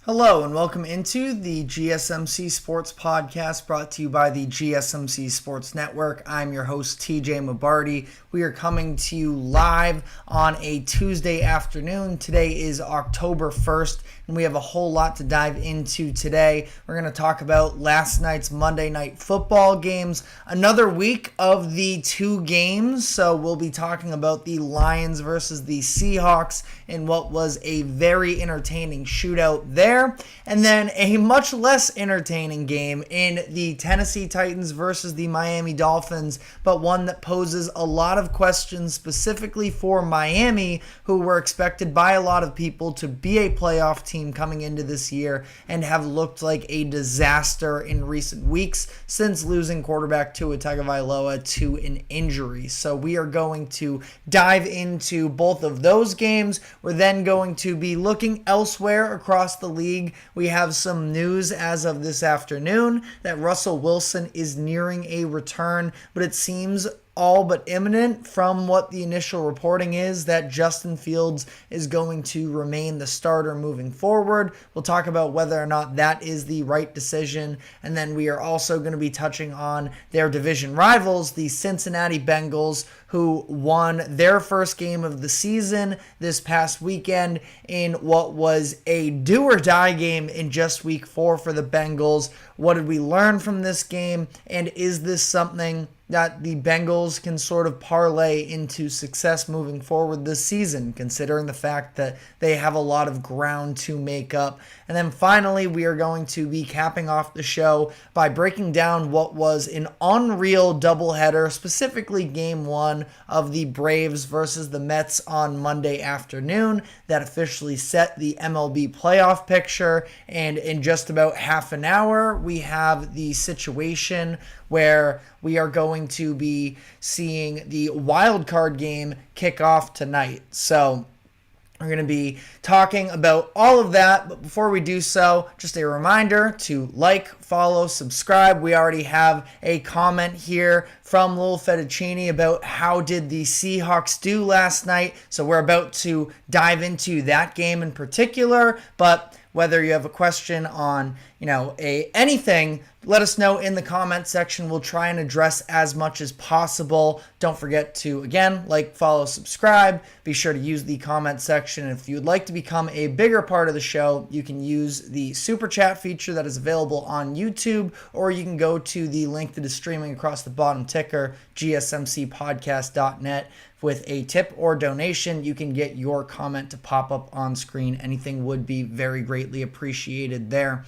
Hello and welcome into the GSMC Sports Podcast brought to you by the GSMC Sports Network. I'm your host, TJ Mabarty. We are coming to you live on a Tuesday afternoon. Today is October 1st, and we have a whole lot to dive into today. We're going to talk about last night's Monday Night Football games, another week of the two games. So we'll be talking about the Lions versus the Seahawks in what was a very entertaining shootout there. And then a much less entertaining game in the Tennessee Titans versus the Miami Dolphins, but one that poses a lot of questions specifically for Miami, who were expected by a lot of people to be a playoff team coming into this year and have looked like a disaster in recent weeks since losing quarterback Tua Tagovailoa to an injury. So we are going to dive into both of those games. We're then going to be looking elsewhere across the league. We have some news as of this afternoon that Russell Wilson is nearing a return, but it seems all but imminent from what the initial reporting is that Justin Fields is going to remain the starter moving forward. We'll talk about whether or not that is the right decision. And then we are also going to be touching on their division rivals, the Cincinnati Bengals, who won their first game of the season this past weekend in what was a do-or-die game in just week 4 for the Bengals. What did we learn from this game? And is this something that the Bengals can sort of parlay into success moving forward this season, considering the fact that they have a lot of ground to make up? And then finally, we are going to be capping off the show by breaking down what was an unreal doubleheader, specifically Game 1 of the Braves versus the Mets on Monday afternoon that officially set the MLB playoff picture. And in just about half an hour, we have the situation where we are going to be seeing the wild card game kick off tonight. So we're going to be talking about all of that, but before we do so, just a reminder to like, follow, subscribe. We already have a comment here from Lil Fettuccini about how did the Seahawks do last night, so we're about to dive into that game in particular, but whether you have a question on, anything, let us know in the comment section. We'll try and address as much as possible. Don't forget to, again, like, follow, subscribe. Be sure to use the comment section. If you'd like to become a bigger part of the show, you can use the super chat feature that is available on YouTube, or you can go to the link that is streaming across the bottom ticker, gsmcpodcast.net. With a tip or donation, you can get your comment to pop up on screen. Anything would be very greatly appreciated there.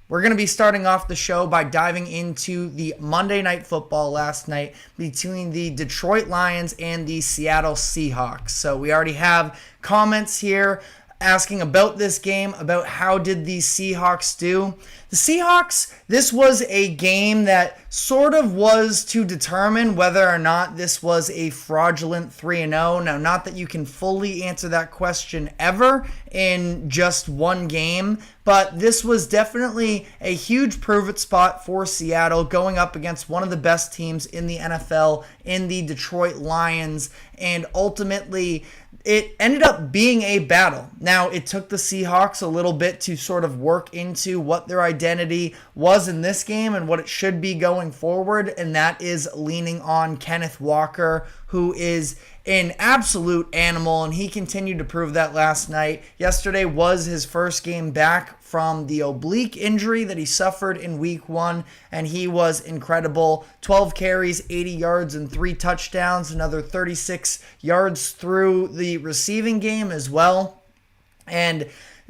We're going to be starting off the show by diving into the Monday Night Football last night between the Detroit Lions and the Seattle Seahawks. So we already have comments here asking about this game, about how did the Seahawks do. The Seahawks, this was a game that sort of was to determine whether or not this was a fraudulent 3-0. Now, not that you can fully answer that question ever in just one game, but this was definitely a huge prove-it spot for Seattle going up against one of the best teams in the NFL in the Detroit Lions, and ultimately it ended up being a battle. Now, it took the Seahawks a little bit to sort of work into what their identity was in this game and what it should be going forward, and that is leaning on Kenneth Walker, who is an absolute animal, and he continued to prove that last night. Yesterday was his first game back from the oblique injury that he suffered in week 1, and he was incredible. 12 carries, 80 yards, and 3 touchdowns, another 36 yards through the receiving game as well. And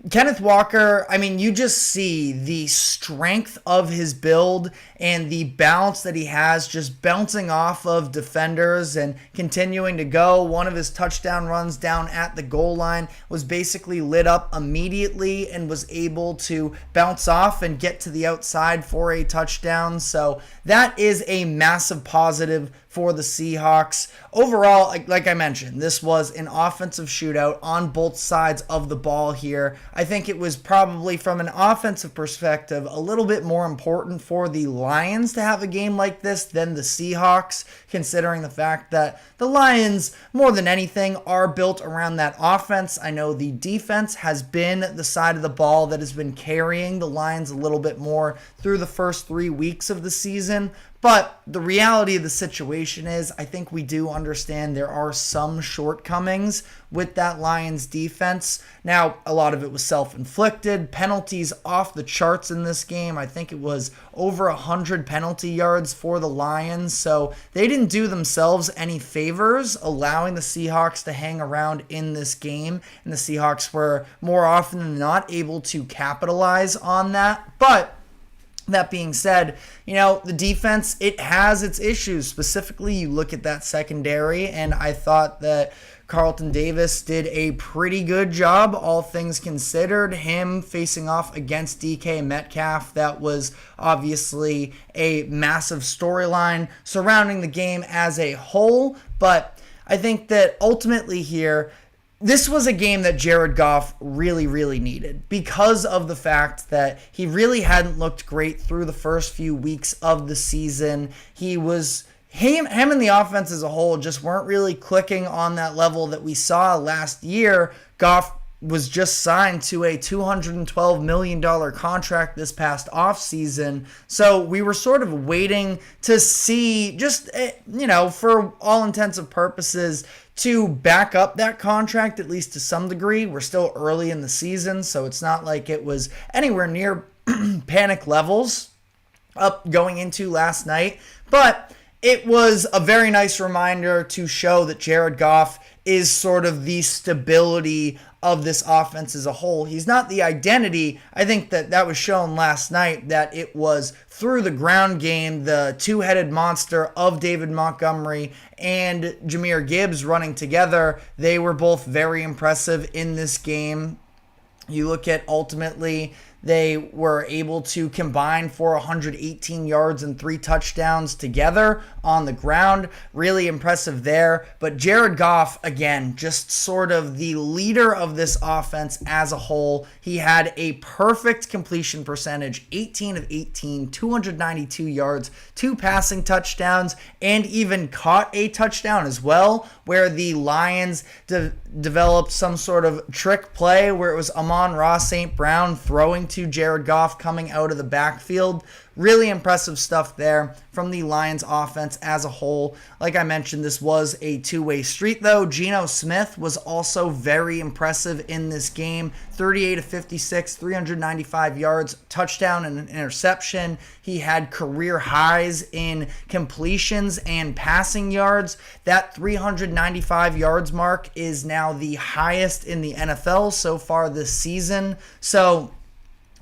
Kenneth Walker, you just see the strength of his build and the balance that he has, just bouncing off of defenders and continuing to go. One of his touchdown runs down at the goal line was basically lit up immediately and was able to bounce off and get to the outside for a touchdown. So that is a massive positive for the Seahawks. Overall, like I mentioned, this was an offensive shootout on both sides of the ball here. I think it was probably, from an offensive perspective, a little bit more important for the Lions to have a game like this than the Seahawks, considering the fact that the Lions, more than anything, are built around that offense. I know the defense has been the side of the ball that has been carrying the Lions a little bit more through the first 3 weeks of the season. But the reality of the situation is, I think we do understand there are some shortcomings with that Lions defense. Now, a lot of it was self-inflicted. Penalties off the charts in this game. I think it was over 100 penalty yards for the Lions. So they didn't do themselves any favors allowing the Seahawks to hang around in this game. And the Seahawks were more often than not able to capitalize on that. But that being said, the defense, it has its issues. Specifically, you look at that secondary, and I thought that Carlton Davis did a pretty good job, all things considered. Him facing off against DK Metcalf, that was obviously a massive storyline surrounding the game as a whole. But I think that ultimately here, this was a game that Jared Goff really, really needed because of the fact that he really hadn't looked great through the first few weeks of the season. Him and the offense as a whole just weren't really clicking on that level that we saw last year. Goff was just signed to a $212 million contract this past offseason. So we were sort of waiting to see, just, for all intents and purposes, to back up that contract, at least to some degree. We're still early in the season, so it's not like it was anywhere near panic levels up going into last night. But it was a very nice reminder to show that Jared Goff is sort of the stability of this offense as a whole. He's not the identity. I think that was shown last night, that it was through the ground game, the two-headed monster of David Montgomery and Jahmyr Gibbs running together. They were both very impressive in this game. You look at ultimately, they were able to combine for 118 yards and 3 touchdowns together on the ground. Really impressive there. But Jared Goff, again, just sort of the leader of this offense as a whole. He had a perfect completion percentage, 18 of 18, 292 yards, 2 passing touchdowns, and even caught a touchdown as well, where the Lions developed some sort of trick play where it was Amon-Ra St. Brown throwing to Jared Goff coming out of the backfield. Really impressive stuff there from the Lions offense as a whole. Like I mentioned, this was a two-way street though. Geno Smith was also very impressive in this game. 38 of 56, 395 yards, touchdown and an interception. He had career highs in completions and passing yards. That 395 yards mark is now the highest in the NFL so far this season. So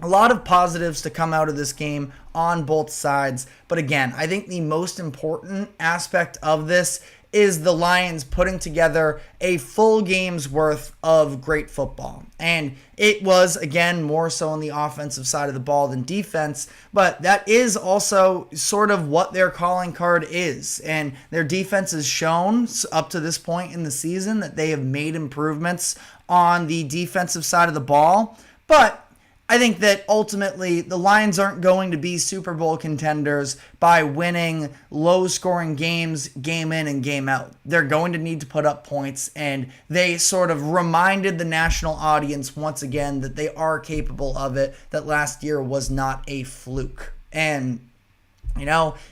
a lot of positives to come out of this game on both sides. But again, I think the most important aspect of this is the Lions putting together a full game's worth of great football. And it was, again, more so on the offensive side of the ball than defense, but that is also sort of what their calling card is. And their defense has shown up to this point in the season that they have made improvements on the defensive side of the ball. But I think that ultimately the Lions aren't going to be Super Bowl contenders by winning low-scoring games game in and game out. They're going to need to put up points, and they sort of reminded the national audience once again that they are capable of it, that last year was not a fluke. And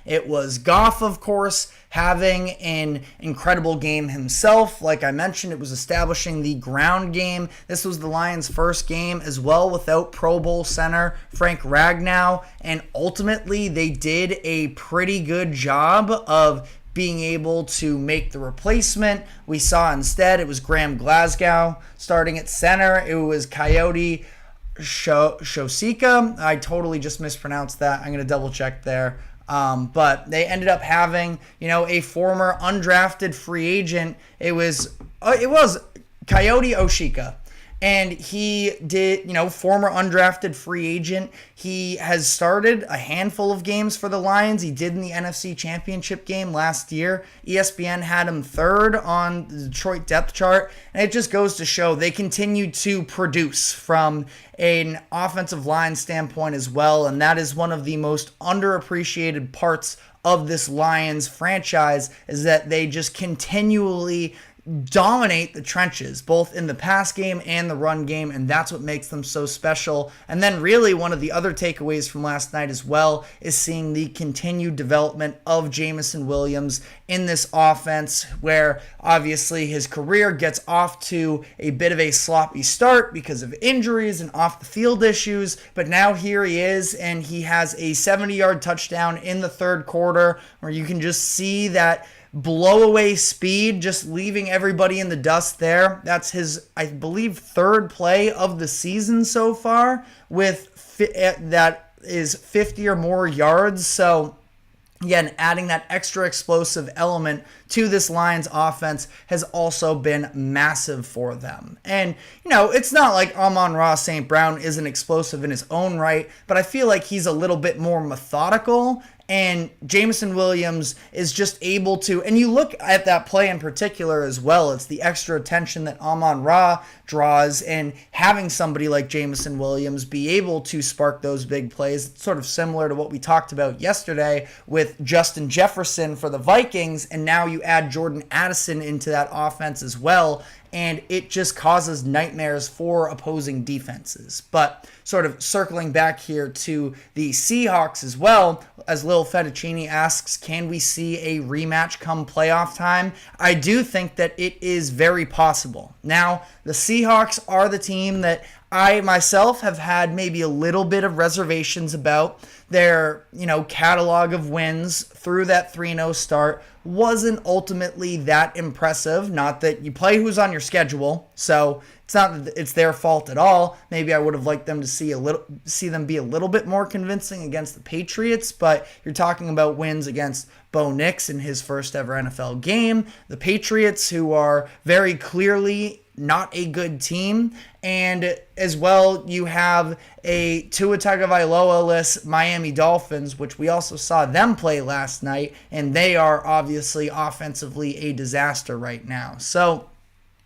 it was Goff, of course, having an incredible game himself. Like I mentioned, it was establishing the ground game. This was the Lions' first game as well without Pro Bowl center Frank Ragnow. And ultimately, they did a pretty good job of being able to make the replacement. We saw instead it was Graham Glasgow starting at center. It was Coyote Shosika. I totally just mispronounced that. I'm going to double check there. But they ended up having, a former undrafted free agent. It was Coyote Oshika. And he did, former undrafted free agent. He has started a handful of games for the Lions. He did in the NFC Championship game last year. ESPN had him third on the Detroit depth chart. And it just goes to show they continue to produce from an offensive line standpoint as well. And that is one of the most underappreciated parts of this Lions franchise, is that they just continually dominate the trenches, both in the pass game and the run game, and that's what makes them so special. And then really one of the other takeaways from last night as well is seeing the continued development of Jameson Williams in this offense, where obviously his career gets off to a bit of a sloppy start because of injuries and off the field issues, but now here he is, and he has a 70-yard touchdown in the third quarter where you can just see that blow away speed, just leaving everybody in the dust there. That's his, I believe, third play of the season so far, with that is 50 or more yards. So again, adding that extra explosive element to this Lions offense has also been massive for them. And, it's not like Amon-Ra St. Brown isn't explosive in his own right, but I feel like he's a little bit more methodical. And Jameson Williams is just able to, and you look at that play in particular as well, it's the extra attention that Amon-Ra draws, and having somebody like Jameson Williams be able to spark those big plays. It's sort of similar to what we talked about yesterday with Justin Jefferson for the Vikings, and now you add Jordan Addison into that offense as well, and it just causes nightmares for opposing defenses. But sort of circling back here to the Seahawks as well, as Lil Fettuccine asks, can we see a rematch come playoff time? I do think that it is very possible. Now, the Seahawks are the team that I myself have had maybe a little bit of reservations about. Their, catalog of wins through that 3-0 start wasn't ultimately that impressive. Not that you play who's on your schedule, so it's not that it's their fault at all. Maybe I would have liked them to see them be a little bit more convincing against the Patriots, but you're talking about wins against Bo Nix in his first ever NFL game, the Patriots, who are very clearly not a good team, and as well you have a Tua Tagovailoa-less Miami Dolphins, which we also saw them play last night, and they are obviously offensively a disaster right now. So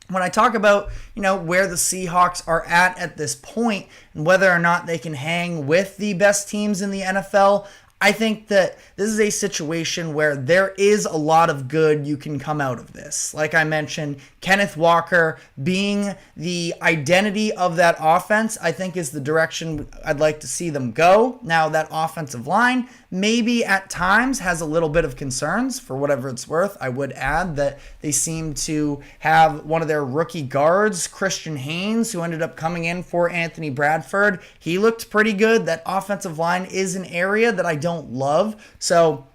when I talk about, where the Seahawks are at this point and whether or not they can hang with the best teams in the NFL, I think that this is a situation where there is a lot of good you can come out of this. Like I mentioned, Kenneth Walker being the identity of that offense, I think is the direction I'd like to see them go. Now, that offensive line maybe at times has a little bit of concerns, for whatever it's worth. I would add that they seem to have one of their rookie guards, Christian Haynes, who ended up coming in for Anthony Bradford. He looked pretty good. That offensive line is an area that I don't love. So,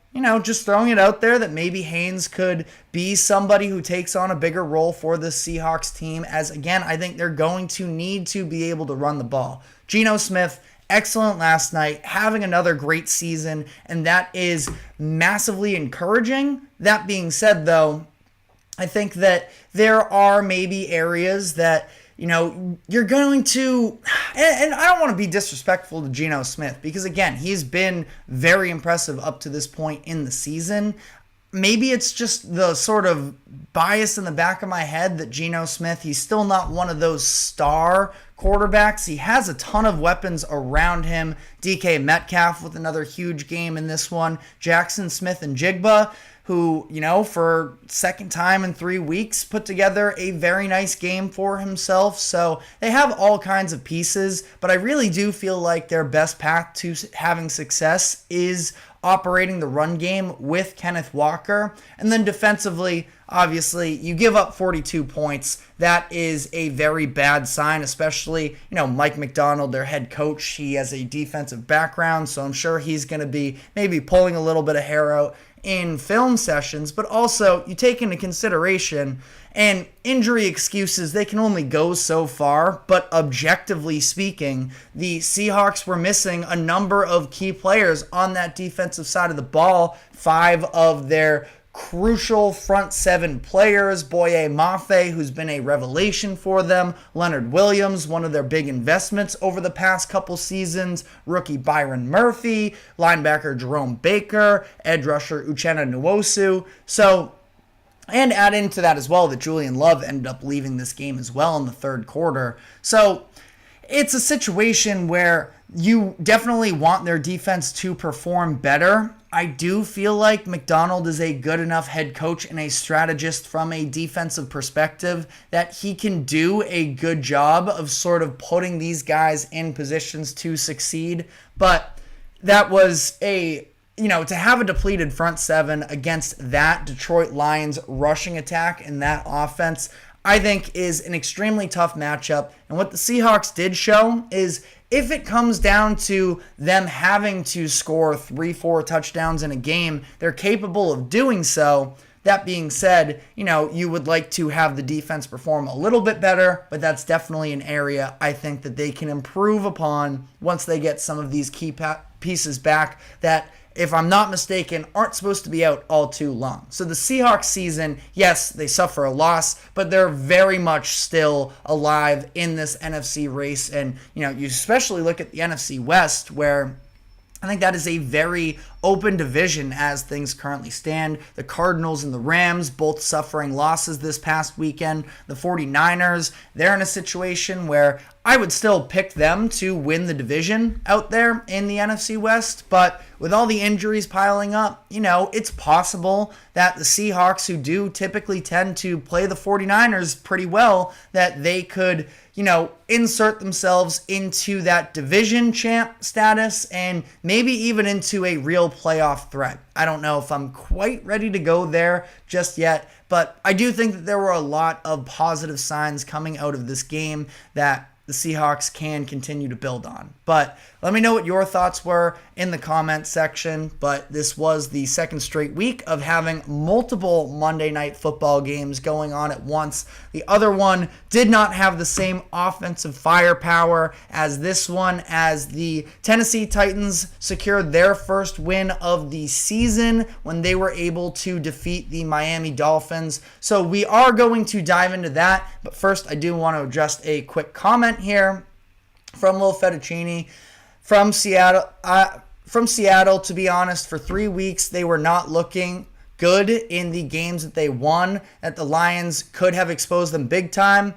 just throwing it out there that maybe Haynes could be somebody who takes on a bigger role for the Seahawks team, as again, I think they're going to need to be able to run the ball. Geno Smith, excellent last night, having another great season, and that is massively encouraging. That being said, though, I think that there are maybe areas that you're going to, and I don't want to be disrespectful to Geno Smith, because again, he's been very impressive up to this point in the season. Maybe it's just the sort of bias in the back of my head that Geno Smith, he's still not one of those star quarterbacks. He has a ton of weapons around him. DK Metcalf with another huge game in this one. Jackson Smith and Jigba, who, for second time in 3 weeks, put together a very nice game for himself. So they have all kinds of pieces, but I really do feel like their best path to having success is operating the run game with Kenneth Walker. And then defensively, obviously, you give up 42 points. That is a very bad sign, especially, Mike McDonald, their head coach. He has a defensive background, so I'm sure he's going to be maybe pulling a little bit of hair out in film sessions, but also you take into consideration, and injury excuses, they can only go so far, but objectively speaking, the Seahawks were missing a number of key players on that defensive side of the ball. 5 of their crucial front seven players. Boye Mafe, who's been a revelation for them. Leonard Williams, one of their big investments over the past couple seasons. Rookie Byron Murphy, linebacker Jerome Baker, edge rusher Uchenna Nwosu. And add into that as well that Julian Love ended up leaving this game as well in the third quarter. So it's a situation where you definitely want their defense to perform better. I do feel like McDonald is a good enough head coach and a strategist from a defensive perspective that he can do a good job of sort of putting these guys in positions to succeed. But that was to have a depleted front seven against that Detroit Lions rushing attack and that offense, I think is an extremely tough matchup. And what the Seahawks did show is if it comes down to them having to score 3-4 touchdowns in a game, they're capable of doing so. That being said, you would like to have the defense perform a little bit better, but that's definitely an area I think that they can improve upon once they get some of these key pieces back that, if I'm not mistaken, aren't supposed to be out all too long. So the Seahawks season, yes, they suffer a loss, but they're very much still alive in this NFC race. And, you especially look at the NFC West, where I think that is a very open division as things currently stand. The Cardinals and the Rams both suffering losses this past weekend. The 49ers, they're in a situation where I would still pick them to win the division out there in the NFC West, but with all the injuries piling up, it's possible that the Seahawks, who do typically tend to play the 49ers pretty well, that they could, insert themselves into that division champ status and maybe even into a real playoff threat. I don't know if I'm quite ready to go there just yet, but I do think that there were a lot of positive signs coming out of this game that the Seahawks can continue to build on. But let me know what your thoughts were in the comment section. But this was the second straight week of having multiple Monday Night Football games going on at once. The other one did not have the same offensive firepower as this one, as the Tennessee Titans secured their first win of the season when they were able to defeat the Miami Dolphins. So we are going to dive into that. But first, I do want to address a quick comment here from Will Fettuccini from Seattle. To be honest, for 3 weeks they were not looking good in the games that they won, that the Lions could have exposed them big time.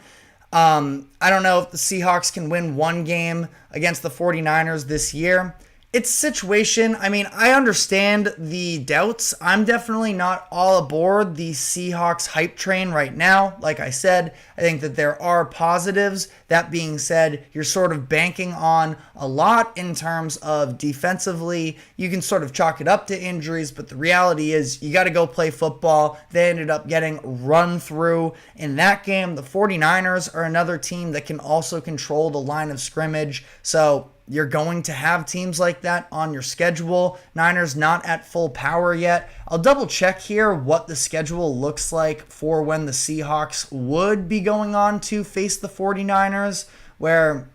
I don't know if the Seahawks can win one game against the 49ers this year. It's a situation, I understand the doubts. I'm definitely not all aboard the Seahawks hype train right now. Like I said, I think that there are positives. That being said, you're sort of banking on a lot in terms of defensively. You can sort of chalk it up to injuries, but the reality is you got to go play football. They ended up getting run through in that game. The 49ers are another team that can also control the line of scrimmage. So you're going to have teams like that on your schedule. Niners not at full power yet. I'll double check here what the schedule looks like for when the Seahawks would be going on to face the 49ers, where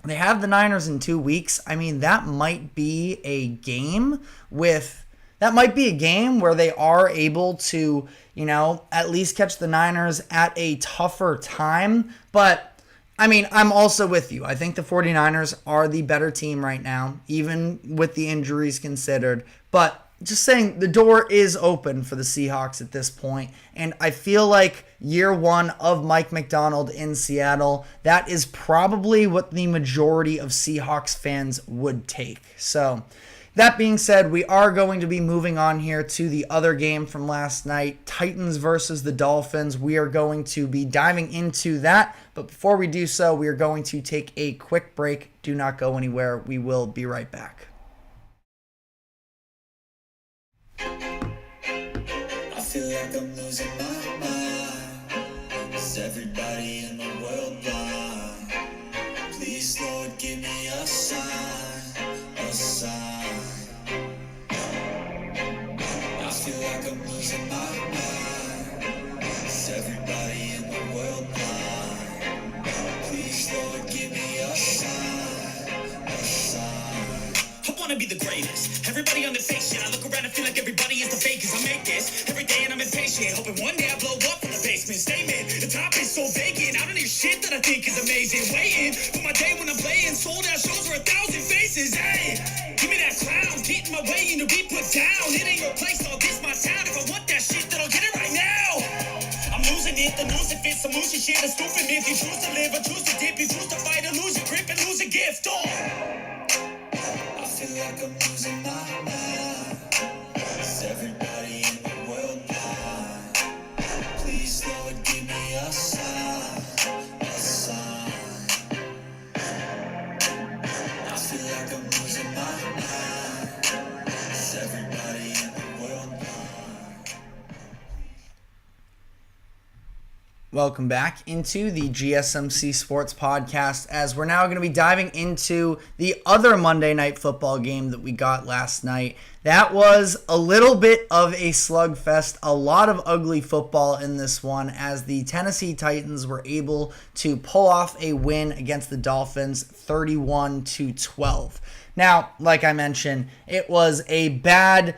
they have the Niners in 2 weeks. That might be a game where they are able to, at least catch the Niners at a tougher time. But I'm also with you. I think the 49ers are the better team right now, even with the injuries considered. But just saying, the door is open for the Seahawks at this point. And I feel like year one of Mike Macdonald in Seattle, that is probably what the majority of Seahawks fans would take. So that being said, we are going to be moving on here to the other game from last night, Titans versus the Dolphins. We are going to be diving into that, but before we do so, we are going to take a quick break. Do not go anywhere. We will be right back. I feel like I'm losing my mind. Is everybody in the world blind? Please, Lord, give me a sign, a sign. I feel like I'm losing my mind. Is everybody in the world blind? Please, Lord, give me a sign, a sign. I wanna be the greatest. Everybody on the fake shit. I look around and feel like everybody is the fakest. I make this every day. is amazing. Waiting for my day when I'm playing. Sold out shows for 1,000 faces. Hey, give me that crown. Get in my way and to be put down. It ain't your place, all this my sound. If I want that shit, then I'll get it right now. I'm losing it, the news if it's some moosey shit. A stupid myth. You choose to live or choose to dip. You choose to fight or lose your grip and lose a gift. Oh, I feel like I'm losing my mind. Is everybody in the world blind? Please, Lord, give me a sign, a sign. I feel like I'm losing my mind. Is everybody in the world blind? Welcome back into the GSMC Sports Podcast, as we're now going to be diving into the other Monday Night Football game that we got last night. That was a little bit of a slugfest, a lot of ugly football in this one, as the Tennessee Titans were able to pull off a win against the Dolphins 31-12. Now, like I mentioned, it was a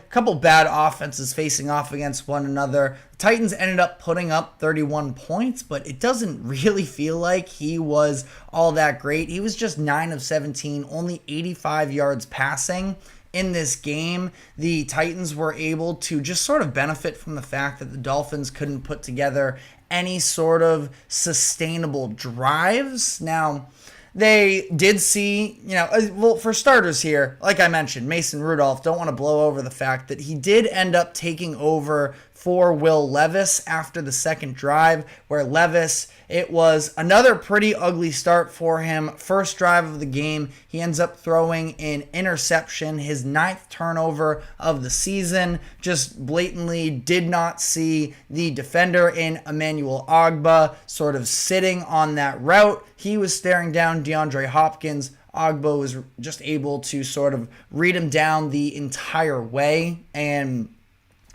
couple bad offenses facing off against one another. The Titans ended up putting up 31 points, but it doesn't really feel like he was all that great. He was just 9 of 17, only 85 yards passing. In this game, the Titans were able to just sort of benefit from the fact that the Dolphins couldn't put together any sort of sustainable drives. Now, they did see, well, for starters here, like I mentioned, Mason Rudolph, don't want to blow over the fact that he did end up taking over for Will Levis after the second drive, where Levis, it was another pretty ugly start for him. First drive of the game, he ends up throwing an interception, his 9th turnover of the season. Just blatantly did not see the defender in Emmanuel Ogbah sort of sitting on that route. He was staring down DeAndre Hopkins. Ogbah was just able to sort of read him down the entire way and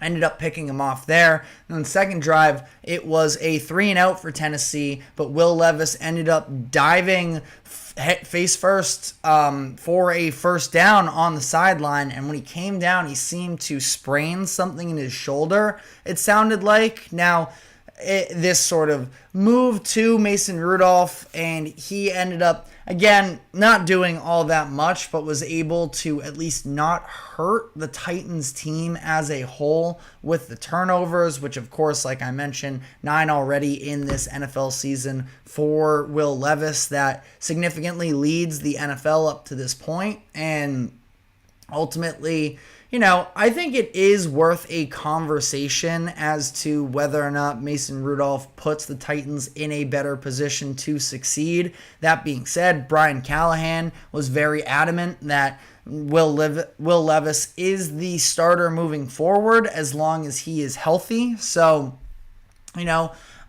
ended up picking him off there. And on the second drive, it was a 3-and-out for Tennessee, but Will Levis ended up diving face first for a first down on the sideline. And when he came down, he seemed to sprain something in his shoulder, it sounded like. Now, this sort of moved to Mason Rudolph, and he ended up, again, not doing all that much, but was able to at least not hurt the Titans team as a whole with the turnovers, which, of course, like I mentioned, 9 already in this NFL season for Will Levis. That significantly leads the NFL up to this point, and ultimately, I think it is worth a conversation as to whether or not Mason Rudolph puts the Titans in a better position to succeed. That being said, Brian Callahan was very adamant that Will Levis is the starter moving forward as long as he is healthy. So,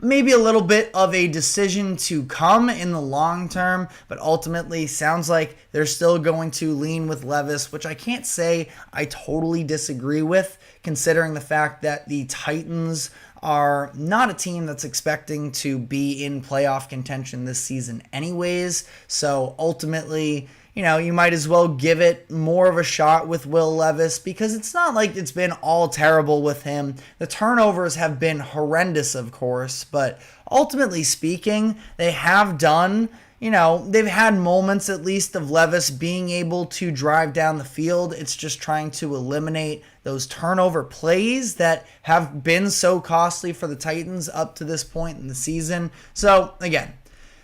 maybe a little bit of a decision to come in the long term, but ultimately sounds like they're still going to lean with Levis, which I can't say I totally disagree with, considering the fact that the Titans are not a team that's expecting to be in playoff contention this season anyways. So ultimately, you might as well give it more of a shot with Will Levis, because it's not like it's been all terrible with him. The turnovers have been horrendous, of course, but ultimately speaking, they have done, they've had moments at least of Levis being able to drive down the field. It's just trying to eliminate those turnover plays that have been so costly for the Titans up to this point in the season. So again,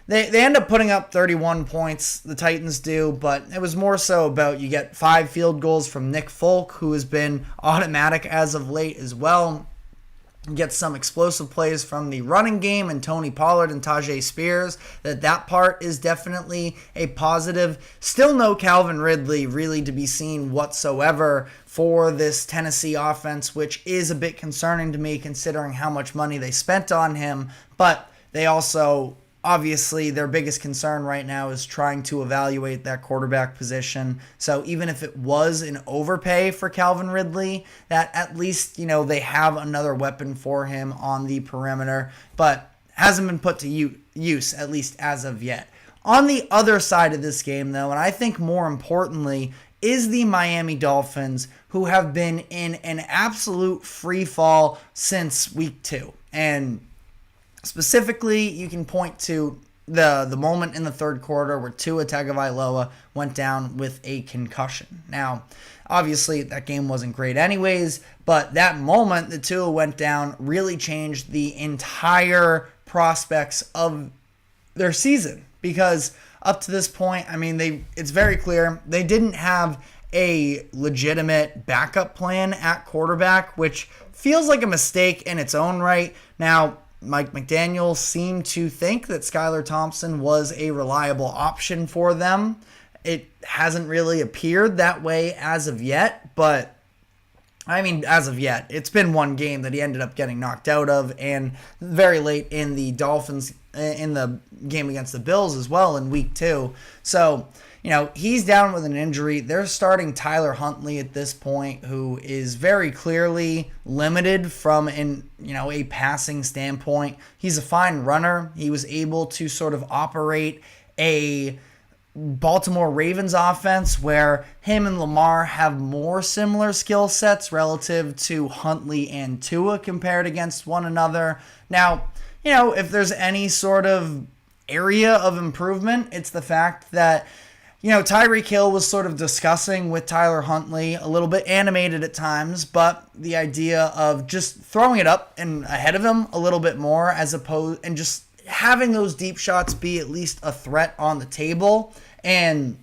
They end up putting up 31 points, the Titans do, but it was more so about you get 5 field goals from Nick Folk, who has been automatic as of late as well. You get some explosive plays from the running game and Tony Pollard and Tajay Spears. That part is definitely a positive. Still no Calvin Ridley really to be seen whatsoever for this Tennessee offense, which is a bit concerning to me considering how much money they spent on him, but they also... Obviously, their biggest concern right now is trying to evaluate that quarterback position. So even if it was an overpay for Calvin Ridley, that at least, they have another weapon for him on the perimeter, but hasn't been put to use, at least as of yet. On the other side of this game, though, and I think more importantly, is the Miami Dolphins, who have been in an absolute free fall since week 2. And specifically, you can point to the moment in the third quarter where Tua Tagovailoa went down with a concussion. Now, obviously, that game wasn't great anyways, but that moment that Tua went down really changed the entire prospects of their season, because up to this point, I mean, it's very clear they didn't have a legitimate backup plan at quarterback, which feels like a mistake in its own right. Now, Mike McDaniel seemed to think that Skylar Thompson was a reliable option for them. It hasn't really appeared that way as of yet, but I mean, as of yet, it's been one game that he ended up getting knocked out of, and very late in the Dolphins, in the game against the Bills as well in week 2. So, he's down with an injury. They're starting Tyler Huntley at this point, who is very clearly limited from a passing standpoint. He's a fine runner. He was able to sort of operate a Baltimore Ravens offense where him and Lamar have more similar skill sets relative to Huntley and Tua compared against one another. Now, if there's any sort of area of improvement, it's the fact that Tyreek Hill was sort of discussing with Tyler Huntley, a little bit animated at times, but the idea of just throwing it up and ahead of him a little bit more, as opposed, and just having those deep shots be at least a threat on the table. And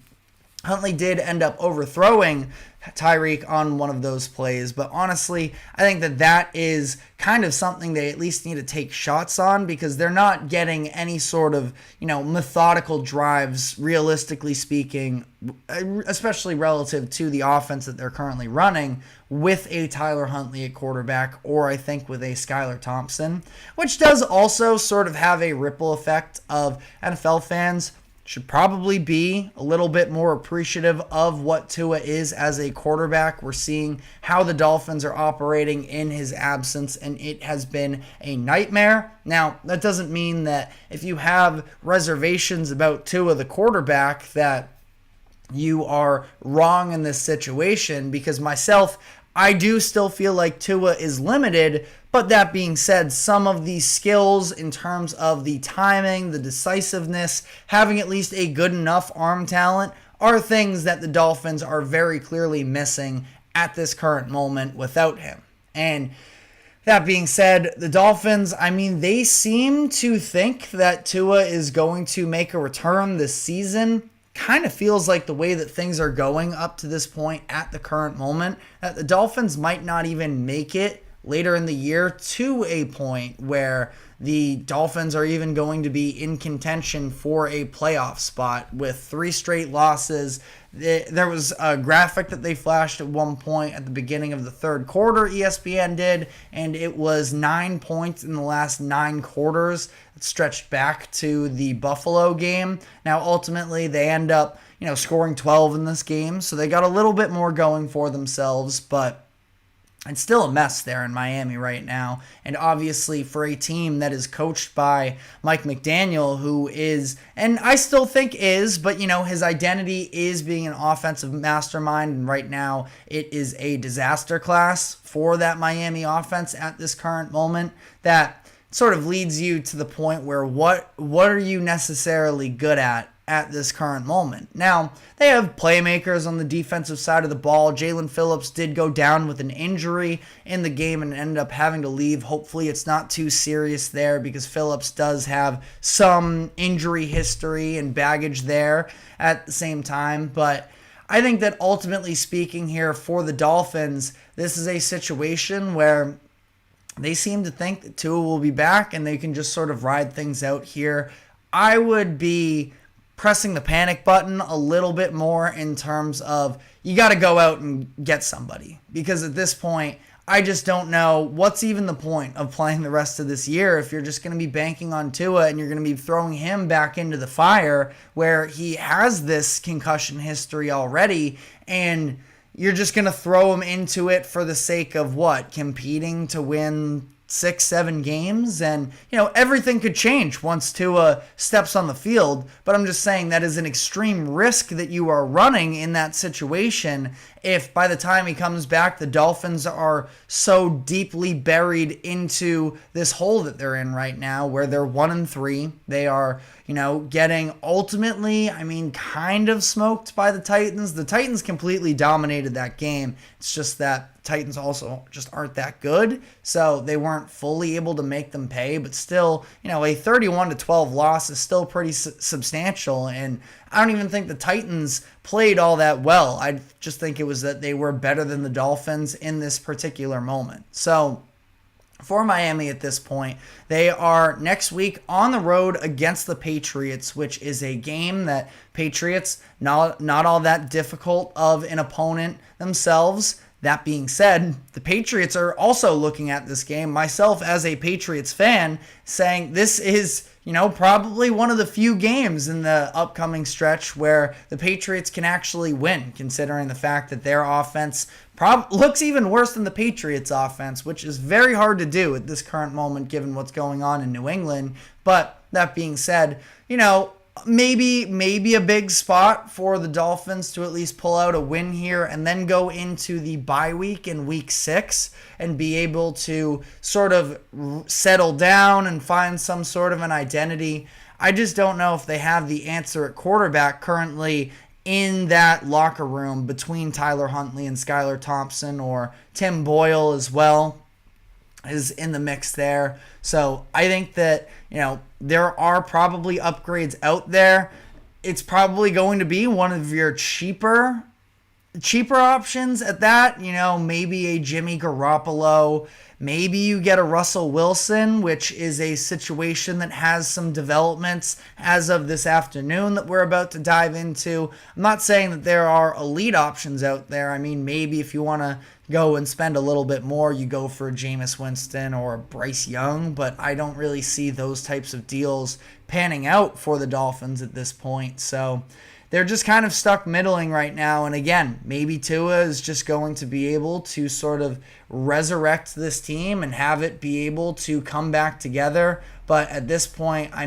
Huntley did end up overthrowing Tyreek on one of those plays, but honestly, I think that is kind of something they at least need to take shots on, because they're not getting any sort of, methodical drives, realistically speaking, especially relative to the offense that they're currently running with a Tyler Huntley at quarterback, or I think with a Skylar Thompson, which does also sort of have a ripple effect of NFL fans should probably be a little bit more appreciative of what Tua is as a quarterback. We're seeing how the Dolphins are operating in his absence, and it has been a nightmare. Now, that doesn't mean that if you have reservations about Tua, the quarterback, that you are wrong in this situation, because myself, I do still feel like Tua is limited. But that being said, some of these skills in terms of the timing, the decisiveness, having at least a good enough arm talent are things that the Dolphins are very clearly missing at this current moment without him. And that being said, the Dolphins, they seem to think that Tua is going to make a return this season. Kind of feels like the way that things are going up to this point at the current moment, that the Dolphins might not even make it later in the year to a point where the Dolphins are even going to be in contention for a playoff spot with 3 straight losses. There was a graphic that they flashed at one point at the beginning of the third quarter, ESPN did, and it was 9 points in the last 9 quarters. It stretched back to the Buffalo game. Now, ultimately, they end up, scoring 12 in this game, so they got a little bit more going for themselves, but it's still a mess there in Miami right now. And obviously for a team that is coached by Mike McDaniel, who is, and I still think is, but his identity is being an offensive mastermind. And right now it is a disaster class for that Miami offense at this current moment. That sort of leads you to the point where what are you necessarily good at this current moment? Now, they have playmakers on the defensive side of the ball. Jalen Phillips did go down with an injury in the game and ended up having to leave. Hopefully it's not too serious there, because Phillips does have some injury history and baggage there at the same time. But I think that ultimately speaking here for the Dolphins, this is a situation where they seem to think that Tua will be back and they can just sort of ride things out here. I would be pressing the panic button a little bit more in terms of you got to go out and get somebody, because at this point I just don't know what's even the point of playing the rest of this year if you're just going to be banking on Tua and you're going to be throwing him back into the fire where he has this concussion history already, and you're just going to throw him into it for the sake of what? Competing to win 6-7 games, and everything could change once Tua steps on the field. But I'm just saying that is an extreme risk that you are running in that situation. If by the time he comes back, the Dolphins are so deeply buried into this hole that they're in right now, where they're 1-3, they are getting ultimately, kind of smoked by the Titans. The Titans completely dominated that game. It's just that Titans also just aren't that good, so they weren't fully able to make them pay. But still, a 31-12 loss is still pretty substantial, and I don't even think the Titans played all that well. I just think it was that they were better than the Dolphins in this particular moment. So for Miami at this point, they are next week on the road against the Patriots, which is a game that Patriots, not all that difficult of an opponent themselves. That being said, the Patriots are also looking at this game, myself as a Patriots fan, saying this is, probably one of the few games in the upcoming stretch where the Patriots can actually win, considering the fact that their offense looks even worse than the Patriots' offense, which is very hard to do at this current moment given what's going on in New England. But that being said, maybe a big spot for the Dolphins to at least pull out a win here and then go into the bye week in week 6 and be able to sort of settle down and find some sort of an identity. I just don't know if they have the answer at quarterback currently in that locker room between Tyler Huntley and Skylar Thompson, or Tim Boyle as well is in the mix there. So I think that, there are probably upgrades out there. It's probably going to be one of your cheaper options at that. Maybe a Jimmy Garoppolo. Maybe you get a Russell Wilson, which is a situation that has some developments as of this afternoon that we're about to dive into. I'm not saying that there are elite options out there. Maybe if you want to go and spend a little bit more, you go for a Jameis Winston or a Bryce Young, but I don't really see those types of deals panning out for the Dolphins at this point. So they're just kind of stuck middling right now. And again, maybe Tua is just going to be able to sort of resurrect this team and have it be able to come back together. But at this point, I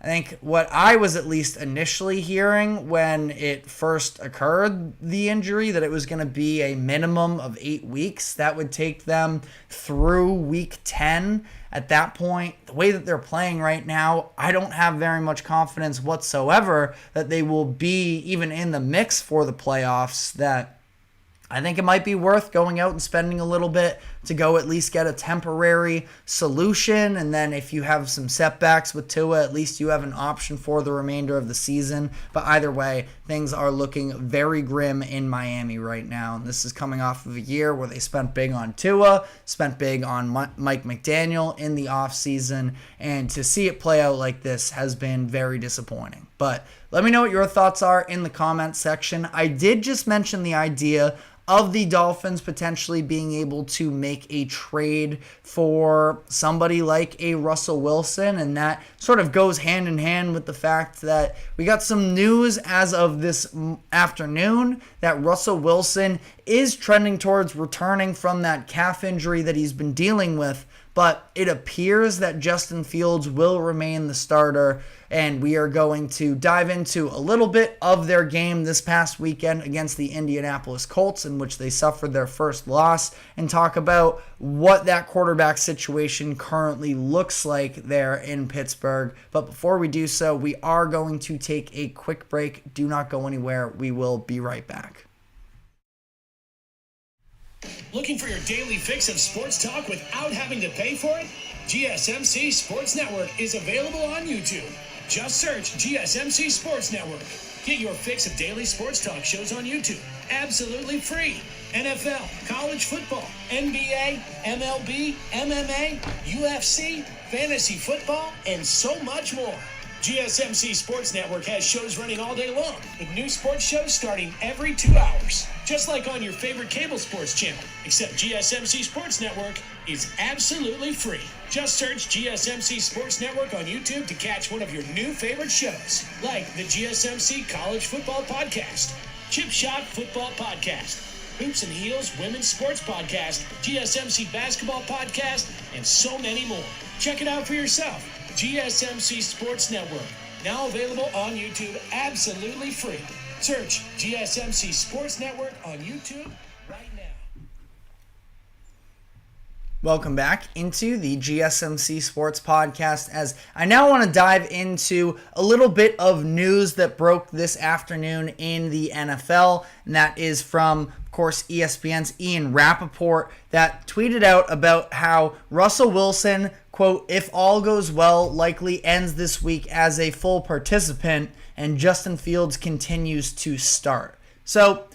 think what I was at least initially hearing when it first occurred, the injury, that it was going to be a minimum of 8 weeks. That would take them through week 10. At that point, the way that they're playing right now, I don't have very much confidence whatsoever that they will be even in the mix for the playoffs. That I think it might be worth going out and spending a little bit to go at least get a temporary solution. And then if you have some setbacks with Tua, at least you have an option for the remainder of the season. But either way, things are looking very grim in Miami right now. And this is coming off of a year where they spent big on Tua, spent big on Mike McDaniel in the offseason. And to see it play out like this has been very disappointing. But let me know what your thoughts are in the comments section. I did just mention the idea of the Dolphins potentially being able to make a trade for somebody like a Russell Wilson, and that sort of goes hand in hand with the fact that we got some news as of this afternoon that Russell Wilson is trending towards returning from that calf injury that he's been dealing with. But it appears that Justin Fields will remain the starter, and we are going to dive into a little bit of their game this past weekend against the Indianapolis Colts, in which they suffered their first loss, and talk about what that quarterback situation currently looks like there in Pittsburgh. But before we do so, we are going to take a quick break. Do not go anywhere. We will be right back. Looking for your daily fix of sports talk without having to pay for it? GSMC Sports Network is available on YouTube. Just search GSMC Sports Network. Get your fix of daily sports talk shows on YouTube. Absolutely free. NFL, college football, NBA, MLB, MMA, UFC, fantasy football, and so much more. GSMC Sports Network has shows running all day long, with new sports shows starting every 2 hours. Just like on your favorite cable sports channel, except GSMC Sports Network is absolutely free. Just search GSMC Sports Network on YouTube to catch one of your new favorite shows, like the GSMC College Football Podcast, Chip Shot Football Podcast, Hoops and Heels Women's Sports Podcast, GSMC Basketball Podcast, and so many more. Check it out for yourself. GSMC Sports Network, now available on YouTube absolutely free. Search GSMC Sports Network on YouTube right now. Welcome back into the GSMC Sports Podcast, as I now want to dive into a little bit of news that broke this afternoon in the NFL, and that is from, of course, ESPN's Ian Rappaport, that tweeted out about how Russell Wilson, quote, if all goes well, likely ends this week as a full participant, and Justin Fields continues to start. So,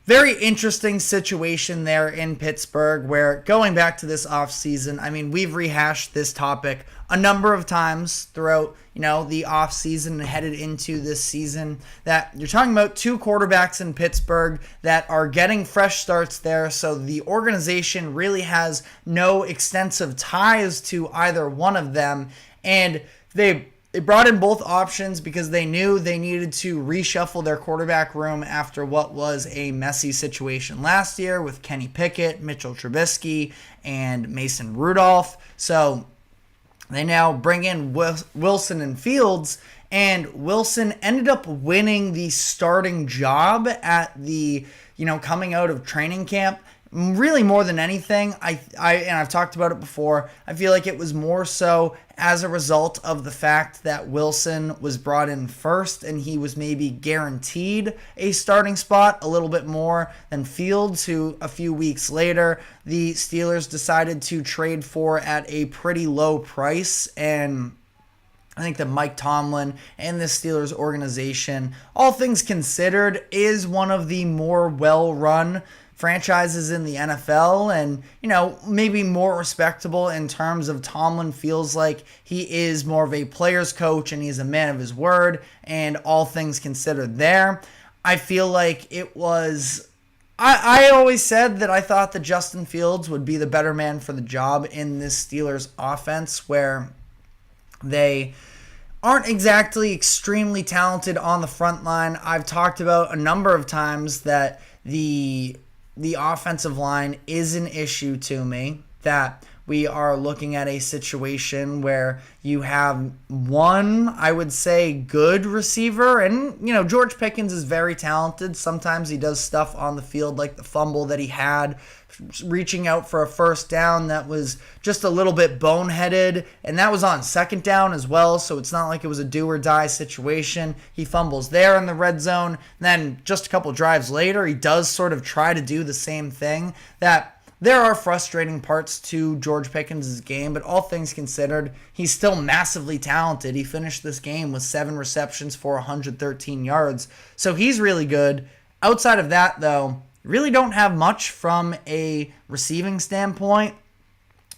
very interesting situation there in Pittsburgh, where going back to this offseason, I mean, we've rehashed this topic a number of times throughout, the offseason and headed into this season, that you're talking about two quarterbacks in Pittsburgh that are getting fresh starts there, so the organization really has no extensive ties to either one of them, and they brought in both options because they knew they needed to reshuffle their quarterback room after what was a messy situation last year with Kenny Pickett, Mitchell Trubisky, and Mason Rudolph. So they now bring in Wilson and Fields, and Wilson ended up winning the starting job at the, coming out of training camp. Really, more than anything, and I've talked about it before, I feel like it was more so as a result of the fact that Wilson was brought in first and he was maybe guaranteed a starting spot a little bit more than Fields, who a few weeks later the Steelers decided to trade for at a pretty low price. And I think that Mike Tomlin and the Steelers organization, all things considered, is one of the more well-run franchises in the NFL, and maybe more respectable in terms of Tomlin feels like he is more of a player's coach and he's a man of his word, and all things considered there. I feel like it was, I always said that I thought that Justin Fields would be the better man for the job in this Steelers offense, where they aren't exactly extremely talented on the front line. I've talked about a number of times that the offensive line is an issue to me, that we are looking at a situation where you have one, I would say, good receiver, and, George Pickens is very talented. Sometimes he does stuff on the field, like the fumble that he had, reaching out for a first down that was just a little bit boneheaded, and that was on second down as well, so it's not like it was a do or die situation. He fumbles there in the red zone, and then just a couple drives later he does sort of try to do the same thing. That there are frustrating parts to George Pickens' game, but all things considered, he's still massively talented. He finished this game with 7 receptions for 113 yards, so he's really good. Outside of that, though, really don't have much from a receiving standpoint.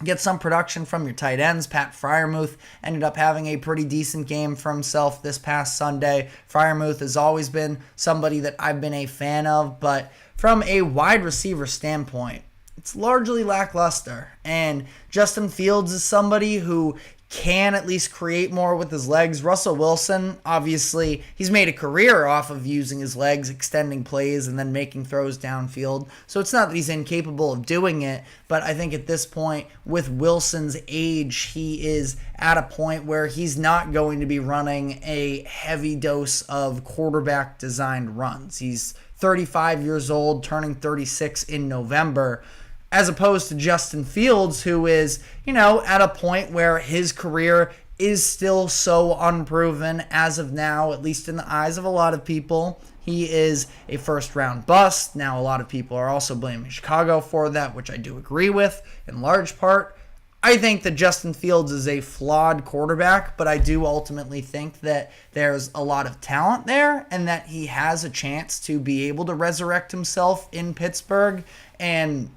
Get some production from your tight ends. Pat Freiermuth ended up having a pretty decent game for himself this past Sunday. Freiermuth has always been somebody that I've been a fan of, but from a wide receiver standpoint, it's largely lackluster. And Justin Fields is somebody who can at least create more with his legs. Russell Wilson, obviously, he's made a career off of using his legs, extending plays, and then making throws downfield. So it's not that he's incapable of doing it, but I think at this point, with Wilson's age, he is at a point where he's not going to be running a heavy dose of quarterback-designed runs. He's 35 years old, turning 36 in November, as opposed to Justin Fields, who is, at a point where his career is still so unproven as of now, at least in the eyes of a lot of people. He is a first-round bust. Now, a lot of people are also blaming Chicago for that, which I do agree with in large part. I think that Justin Fields is a flawed quarterback, but I do ultimately think that there's a lot of talent there and that he has a chance to be able to resurrect himself in Pittsburgh. And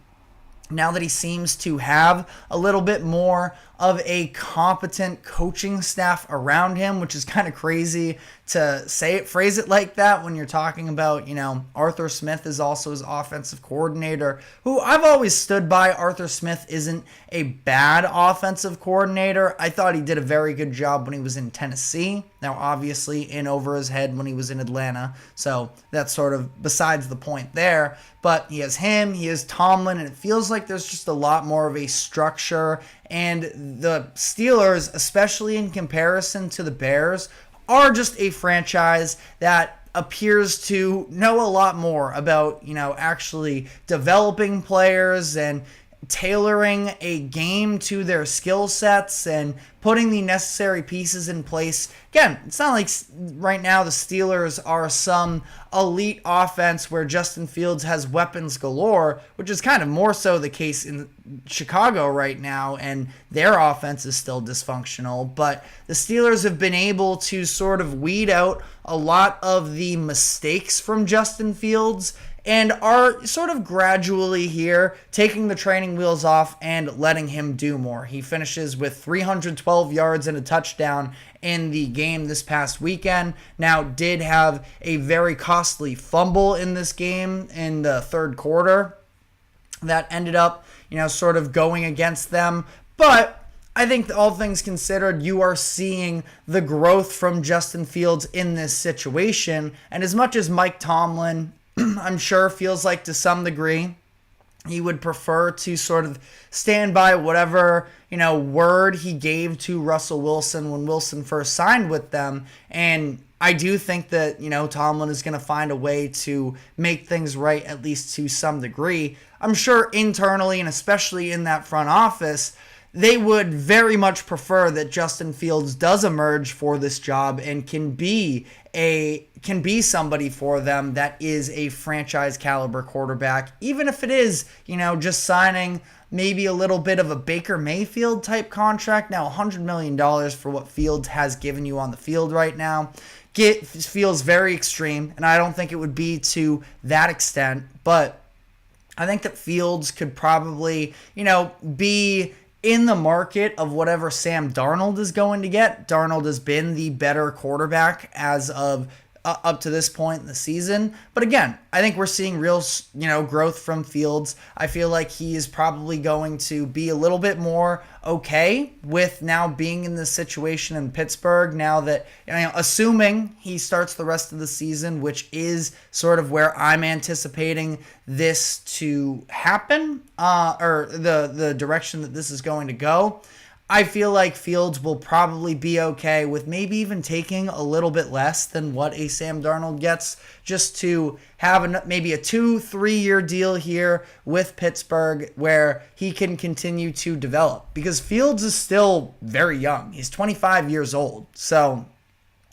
now that he seems to have a little bit more of a competent coaching staff around him, which is kind of crazy to phrase it like that when you're talking about, Arthur Smith is also his offensive coordinator, who I've always stood by. Arthur Smith isn't a bad offensive coordinator. I thought he did a very good job when he was in Tennessee. Now, obviously, in over his head when he was in Atlanta. So that's sort of besides the point there. But he has him, he has Tomlin, and it feels like there's just a lot more of a structure. And the Steelers, especially in comparison to the Bears, are just a franchise that appears to know a lot more about, actually developing players and tailoring a game to their skill sets and putting the necessary pieces in place. Again, it's not like right now the Steelers are some elite offense where Justin Fields has weapons galore, which is kind of more so the case in Chicago right now, and their offense is still dysfunctional. But the Steelers have been able to sort of weed out a lot of the mistakes from Justin Fields and are sort of gradually here taking the training wheels off and letting him do more. He finishes with 312 yards and a touchdown in the game this past weekend. Now, did have a very costly fumble in this game in the third quarter that ended up, sort of going against them. But I think that all things considered, you are seeing the growth from Justin Fields in this situation. And as much as Mike Tomlin, I'm sure, feels like to some degree he would prefer to sort of stand by whatever, word he gave to Russell Wilson when Wilson first signed with them. And I do think that, Tomlin is going to find a way to make things right, at least to some degree. I'm sure internally, and especially in that front office, they would very much prefer that Justin Fields does emerge for this job and can be somebody for them that is a franchise caliber quarterback, even if it is, just signing maybe a little bit of a Baker Mayfield type contract. Now, $100 million for what Fields has given you on the field right now feels very extreme, and I don't think it would be to that extent, but I think that Fields could probably, be in the market of whatever Sam Darnold is going to get. Darnold has been the better quarterback as of up to this point in the season. But again, I think we're seeing real, growth from Fields. I feel like he is probably going to be a little bit more okay with now being in this situation in Pittsburgh now that, assuming he starts the rest of the season, which is sort of where I'm anticipating this to happen, or the direction that this is going to go. I feel like Fields will probably be okay with maybe even taking a little bit less than what a Sam Darnold gets, just to have maybe a 2-3 year deal here with Pittsburgh where he can continue to develop. Because Fields is still very young. He's 25 years old. So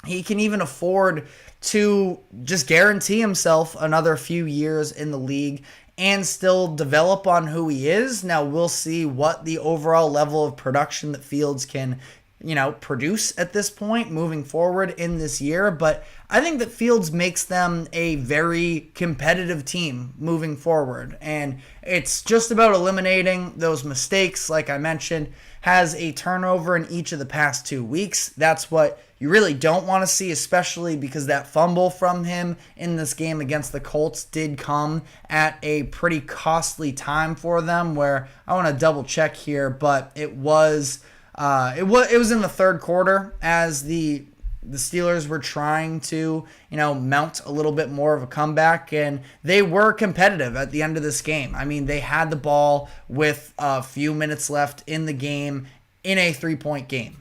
he can even afford to just guarantee himself another few years in the league and still develop on who he is. Now, we'll see what the overall level of production that Fields can, produce at this point moving forward in this year. But I think that Fields makes them a very competitive team moving forward. And it's just about eliminating those mistakes. Like I mentioned, has a turnover in each of the past 2 weeks. That's what you really don't want to see, especially because that fumble from him in this game against the Colts did come at a pretty costly time for them, where I want to double check here, but it was in the third quarter as the Steelers were trying to, mount a little bit more of a comeback, and they were competitive at the end of this game. I mean, they had the ball with a few minutes left in the game in a 3-point game.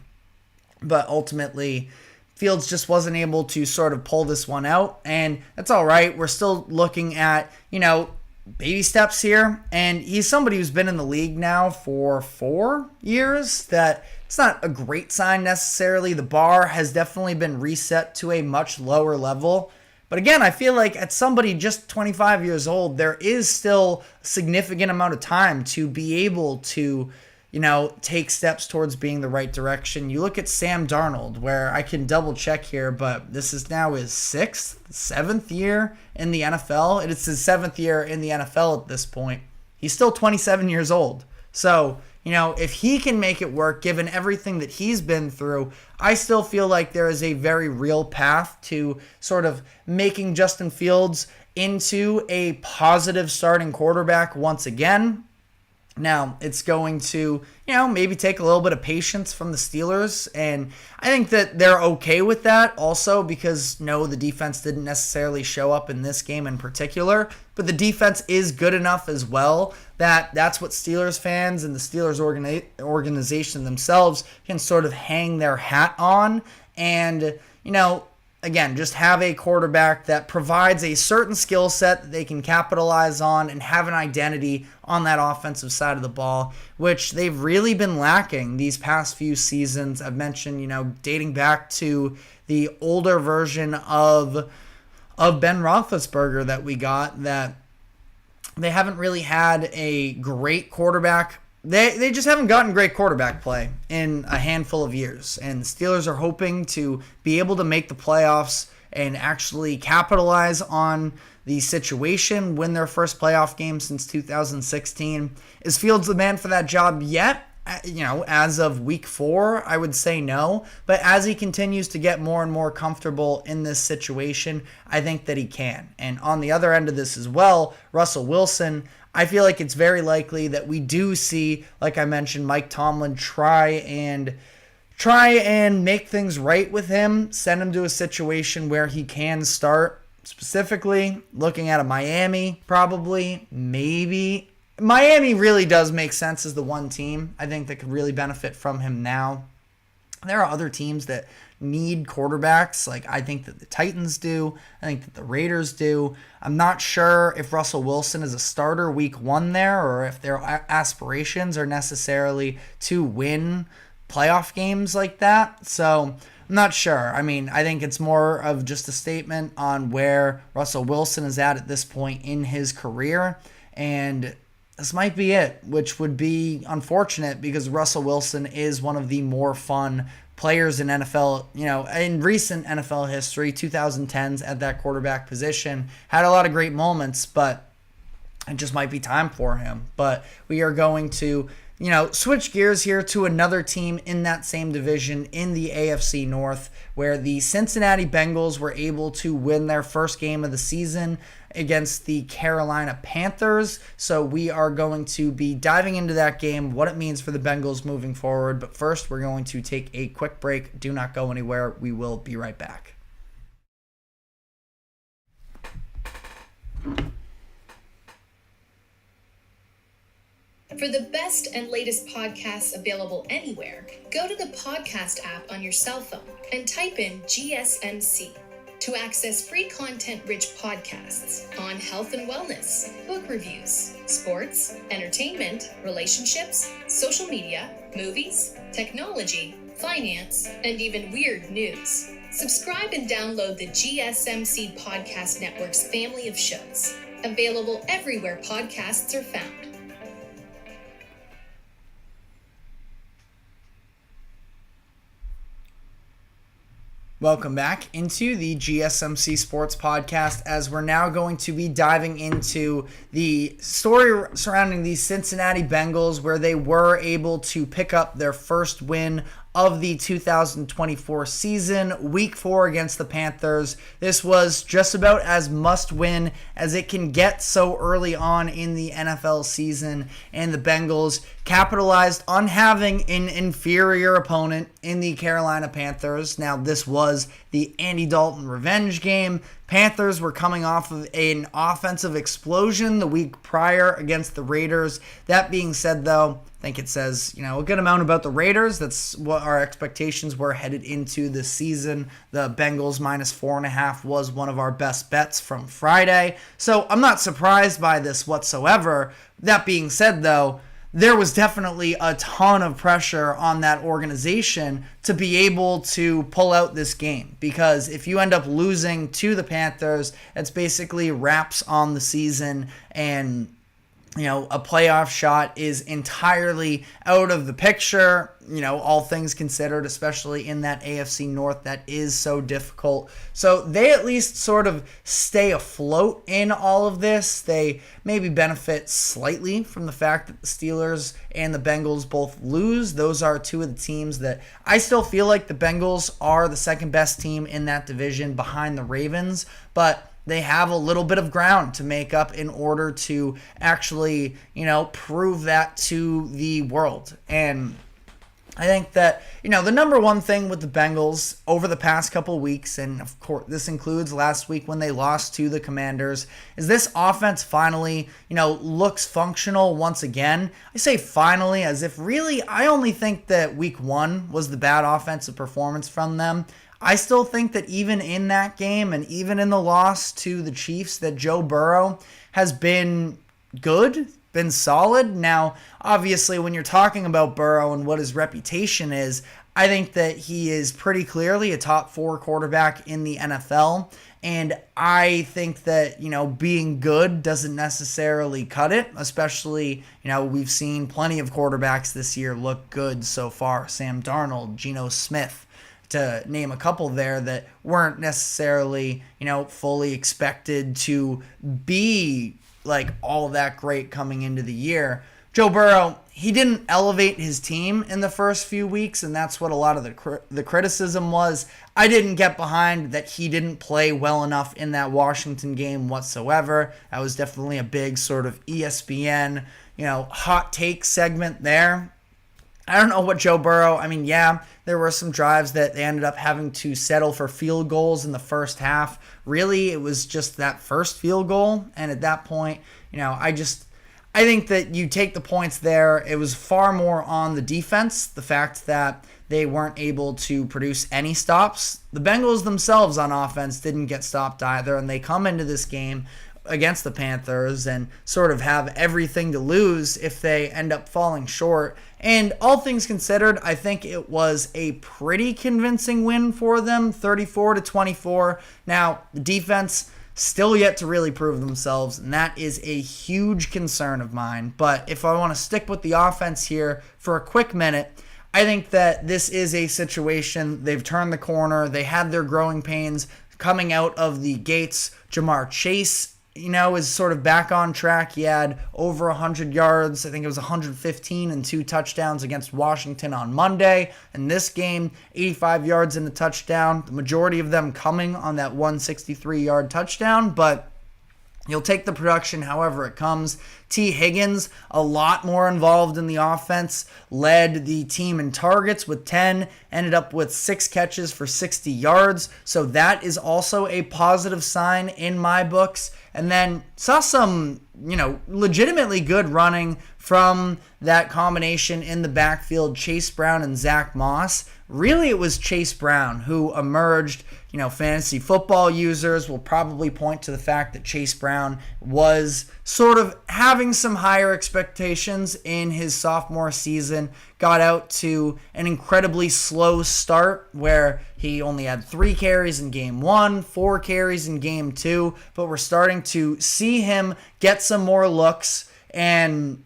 But ultimately, Fields just wasn't able to sort of pull this one out, and that's all right. We're still looking at, baby steps here, and he's somebody who's been in the league now for 4 years. That it's not a great sign necessarily. The bar has definitely been reset to a much lower level. But again, I feel like at somebody just 25 years old, there is still a significant amount of time to be able to, take steps towards being the right direction. You look at Sam Darnold, where I can double check here, but this is now his 7th year in the NFL. It's his 7th year in the NFL at this point. He's still 27 years old. So, if he can make it work, given everything that he's been through, I still feel like there is a very real path to sort of making Justin Fields into a positive starting quarterback once again. Now, it's going to, maybe take a little bit of patience from the Steelers, and I think that they're okay with that also because, no, the defense didn't necessarily show up in this game in particular, but the defense is good enough as well that that's what Steelers fans and the Steelers organization themselves can sort of hang their hat on and, again, just have a quarterback that provides a certain skill set that they can capitalize on and have an identity on that offensive side of the ball, which they've really been lacking these past few seasons. I've mentioned, dating back to the older version of Ben Roethlisberger that we got, that they haven't really had a great quarterback. They just haven't gotten great quarterback play in a handful of years. And the Steelers are hoping to be able to make the playoffs and actually capitalize on the situation, win their first playoff game since 2016. Is Fields the man for that job yet? As of week 4, I would say no. But as he continues to get more and more comfortable in this situation, I think that he can. And on the other end of this as well, Russell Wilson, I feel like it's very likely that we do see, like I mentioned, Mike Tomlin try and make things right with him, send him to a situation where he can start, specifically looking at a Miami, probably, maybe. Miami really does make sense as the one team I think that could really benefit from him now. There are other teams that need quarterbacks. Like I think that the Titans do. I think that the Raiders do. I'm not sure if Russell Wilson is a starter week 1 there or if their aspirations are necessarily to win playoff games like that. So I'm not sure. I think it's more of just a statement on where Russell Wilson is at this point in his career. And this might be it, which would be unfortunate because Russell Wilson is one of the more fun players in NFL, in recent NFL history, 2010s at that quarterback position. Had a lot of great moments, but it just might be time for him. But we are going to, switch gears here to another team in that same division in the AFC North, where the Cincinnati Bengals were able to win their first game of the season against the Carolina Panthers. So we are going to be diving into that game, what it means for the Bengals moving forward. But first, we're going to take a quick break. Do not go anywhere. We will be right back. For the best and latest podcasts available anywhere, go to the podcast app on your cell phone and type in GSMC. To access free content-rich podcasts on health and wellness, book reviews, sports, entertainment, relationships, social media, movies, technology, finance, and even weird news. Subscribe and download the GSMC Podcast Network's family of shows, available everywhere podcasts are found. Welcome back into the GSMC Sports Podcast, as we're now going to be diving into the story surrounding the Cincinnati Bengals, where they were able to pick up their first win of the 2024 season, week 4 against the Panthers. This was just about as must-win as it can get so early on in the NFL season, and the Bengals capitalized on having an inferior opponent in the Carolina Panthers. Now, this was the Andy Dalton revenge game. Panthers were coming off of an offensive explosion the week prior against the Raiders. That being said, though, I think it says, a good amount about the Raiders. That's what our expectations were headed into this season. The Bengals -4.5 was one of our best bets from Friday. So I'm not surprised by this whatsoever. That being said, though, there was definitely a ton of pressure on that organization to be able to pull out this game, because if you end up losing to the Panthers, it's basically wraps on the season, and a playoff shot is entirely out of the picture, all things considered, especially in that AFC North that is so difficult. So they at least sort of stay afloat in all of this. They maybe benefit slightly from the fact that the Steelers and the Bengals both lose. Those are two of the teams that I still feel like the Bengals are the second best team in that division behind the Ravens, but they have a little bit of ground to make up in order to actually, prove that to the world. And I think that, the number one thing with the Bengals over the past couple weeks, and of course this includes last week when they lost to the Commanders, is this offense finally, looks functional once again. I say finally as if really I only think that week 1 was the bad offensive performance from them. I still think that even in that game and even in the loss to the Chiefs, that Joe Burrow has been good, been solid. Now, obviously, when you're talking about Burrow and what his reputation is, I think that he is pretty clearly a top 4 quarterback in the NFL. And I think that, being good doesn't necessarily cut it, especially, we've seen plenty of quarterbacks this year look good so far. Sam Darnold, Geno Smith, to name a couple there that weren't necessarily, fully expected to be like all that great coming into the year. Joe Burrow, he didn't elevate his team in the first few weeks, and that's what a lot of the criticism was. I didn't get behind that he didn't play well enough in that Washington game whatsoever. That was definitely a big sort of ESPN, hot take segment there. I don't know what Joe Burrow, there were some drives that they ended up having to settle for field goals in the first half. Really, it was just that first field goal. And at that point, I think that you take the points there. It was far more on the defense, the fact that they weren't able to produce any stops. The Bengals themselves on offense didn't get stopped either, and they come into this game against the Panthers and sort of have everything to lose if they end up falling short. And all things considered, I think it was a pretty convincing win for them, 34-24. Now, the defense still yet to really prove themselves, and that is a huge concern of mine. But if I want to stick with the offense here for a quick minute, I think that this is a situation. They've turned the corner. They had their growing pains coming out of the gates. Jamar Chase, is sort of back on track. He had over 100 yards. I think it was 115 and 2 touchdowns against Washington on Monday. In this game, 85 yards and a touchdown. The majority of them coming on that 163-yard touchdown, but you'll take the production however it comes. T. Higgins, a lot more involved in the offense, led the team in targets with 10, ended up with 6 catches for 60 yards. So that is also a positive sign in my books. And then saw some, legitimately good running from that combination in the backfield, Chase Brown and Zach Moss. Really, it was Chase Brown who emerged. Fantasy football users will probably point to the fact that Chase Brown was sort of having some higher expectations in his sophomore season. Got out to an incredibly slow start where he only had 3 carries in game 1, 4 carries in game 2, but we're starting to see him get some more looks. And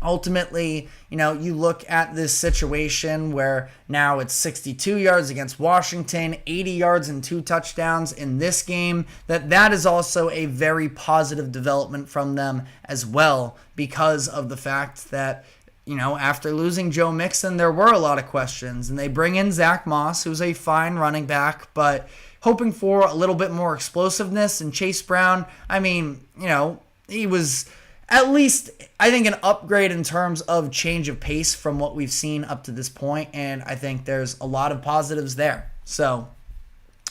ultimately, you look at this situation where now it's 62 yards against Washington, 80 yards and 2 touchdowns in this game. That is also a very positive development from them as well, because of the fact that, after losing Joe Mixon, there were a lot of questions. And they bring in Zach Moss, who's a fine running back, but hoping for a little bit more explosiveness. And Chase Brown, he was at least, I think, an upgrade in terms of change of pace from what we've seen up to this point, and I think there's a lot of positives there. So,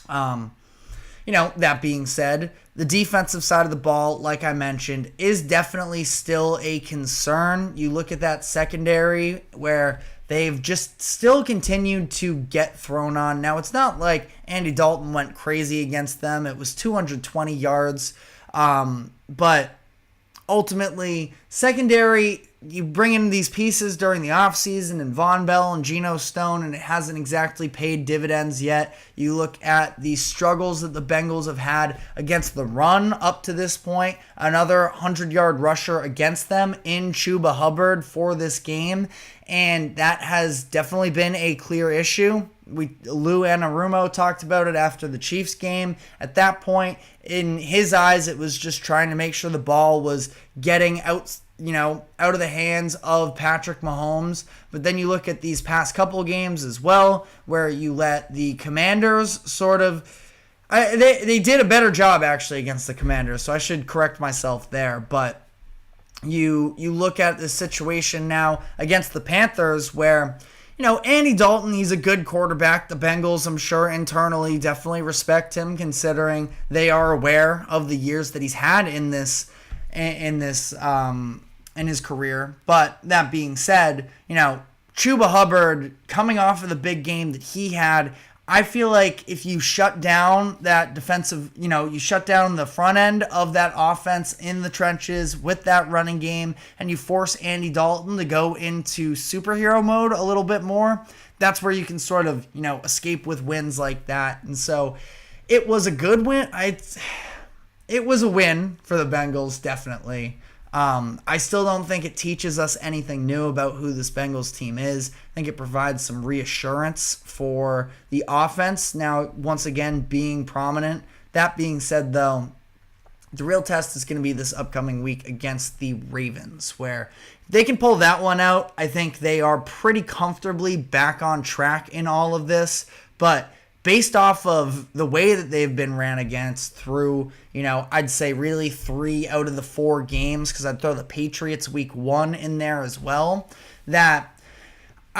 that being said, the defensive side of the ball, like I mentioned, is definitely still a concern. You look at that secondary where they've just still continued to get thrown on. Now, it's not like Andy Dalton went crazy against them. It was 220 yards, but ultimately, secondary you bring in these pieces during the offseason and Von Bell and Geno Stone, and it hasn't exactly paid dividends yet. You look at the struggles that the Bengals have had against the run up to this point. Another 100-yard rusher against them in Chuba Hubbard for this game, and that has definitely been a clear issue. Lou Anarumo talked about it after the Chiefs game. At that point, in his eyes, it was just trying to make sure the ball was getting out of the hands of Patrick Mahomes. But then you look at these past couple games as well, where you let the Commanders they did a better job actually against the Commanders, so I should correct myself there. But you look at the situation now against the Panthers where, Andy Dalton, he's a good quarterback. The Bengals, I'm sure, internally definitely respect him, considering they are aware of the years that he's had in his career. But that being said, Chuba Hubbard coming off of the big game that he had, I feel like if you shut down that defensive, you shut down the front end of that offense in the trenches with that running game, and you force Andy Dalton to go into superhero mode a little bit more, that's where you can sort of, escape with wins like that. And so it was a good win. It was a win for the Bengals, definitely. I still don't think it teaches us anything new about who this Bengals team is. I think it provides some reassurance for the offense now, once again, being prominent. That being said, though, the real test is going to be this upcoming week against the Ravens, where if they can pull that one out, I think they are pretty comfortably back on track in all of this. But based off of the way that they've been ran against through, I'd say really 3 out of the 4 games, because I'd throw the Patriots week 1 in there as well, that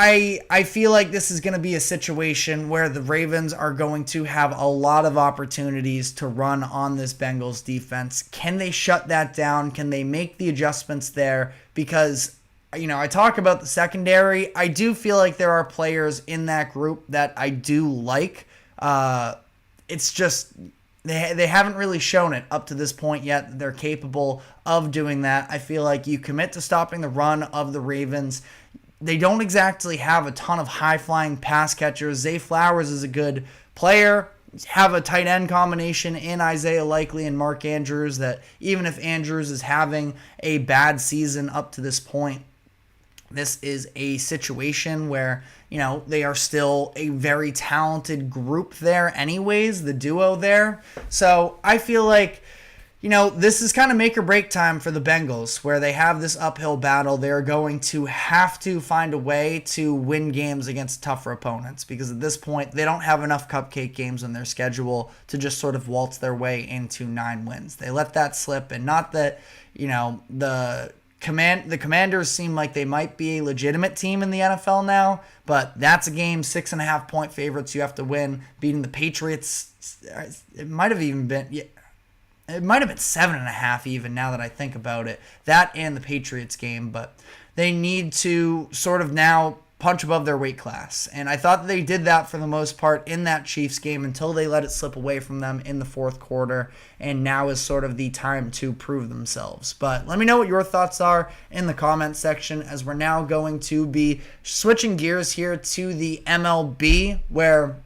I feel like this is going to be a situation where the Ravens are going to have a lot of opportunities to run on this Bengals defense. Can they shut that down? Can they make the adjustments there? Because I talk about the secondary. I do feel like there are players in that group that I do like. It's just they haven't really shown it up to this point yet that they're capable of doing that. I feel like you commit to stopping the run of the Ravens. They don't exactly have a ton of high-flying pass catchers. Zay Flowers is a good player. Have a tight end combination in Isaiah Likely and Mark Andrews that even if Andrews is having a bad season up to this point, this is a situation where, they are still a very talented group there anyways, the duo there. So I feel like, this is kind of make or break time for the Bengals, where they have this uphill battle. They're going to have to find a way to win games against tougher opponents, because at this point, they don't have enough cupcake games on their schedule to just sort of waltz their way into 9 wins. They let that slip, and not that, the Commanders seem like they might be a legitimate team in the NFL now, but that's a game, 6.5-point favorites you have to win. Beating the Patriots, it might have been 7.5 even, now that I think about it. That and the Patriots game, but they need to sort of now punch above their weight class. And I thought they did that for the most part in that Chiefs game until they let it slip away from them in the fourth quarter. And now is sort of the time to prove themselves. But let me know what your thoughts are in the comment section, as we're now going to be switching gears here to the MLB, where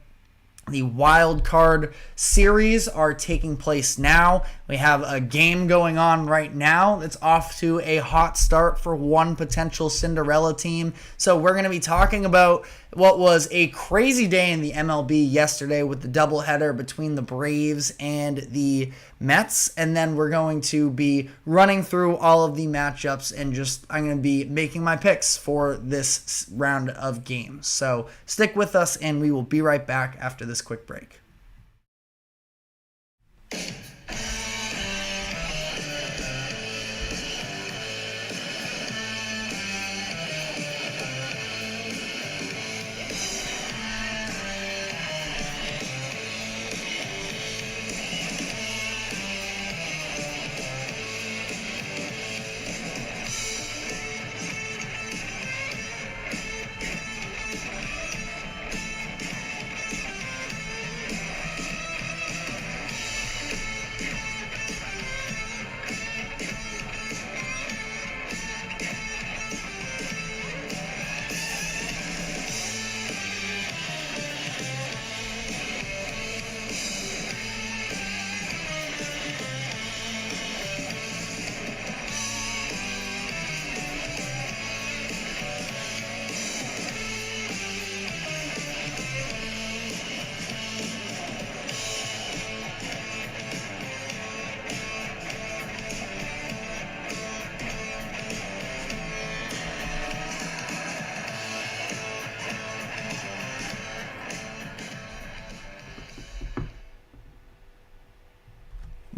the wild card series are taking place now. We have a game going on right now that's off to a hot start for one potential Cinderella team. So we're going to be talking about what was a crazy day in the MLB yesterday with the doubleheader between the Braves and the Mets. And then we're going to be running through all of the matchups and I'm going to be making my picks for this round of games. So stick with us and we will be right back after this quick break.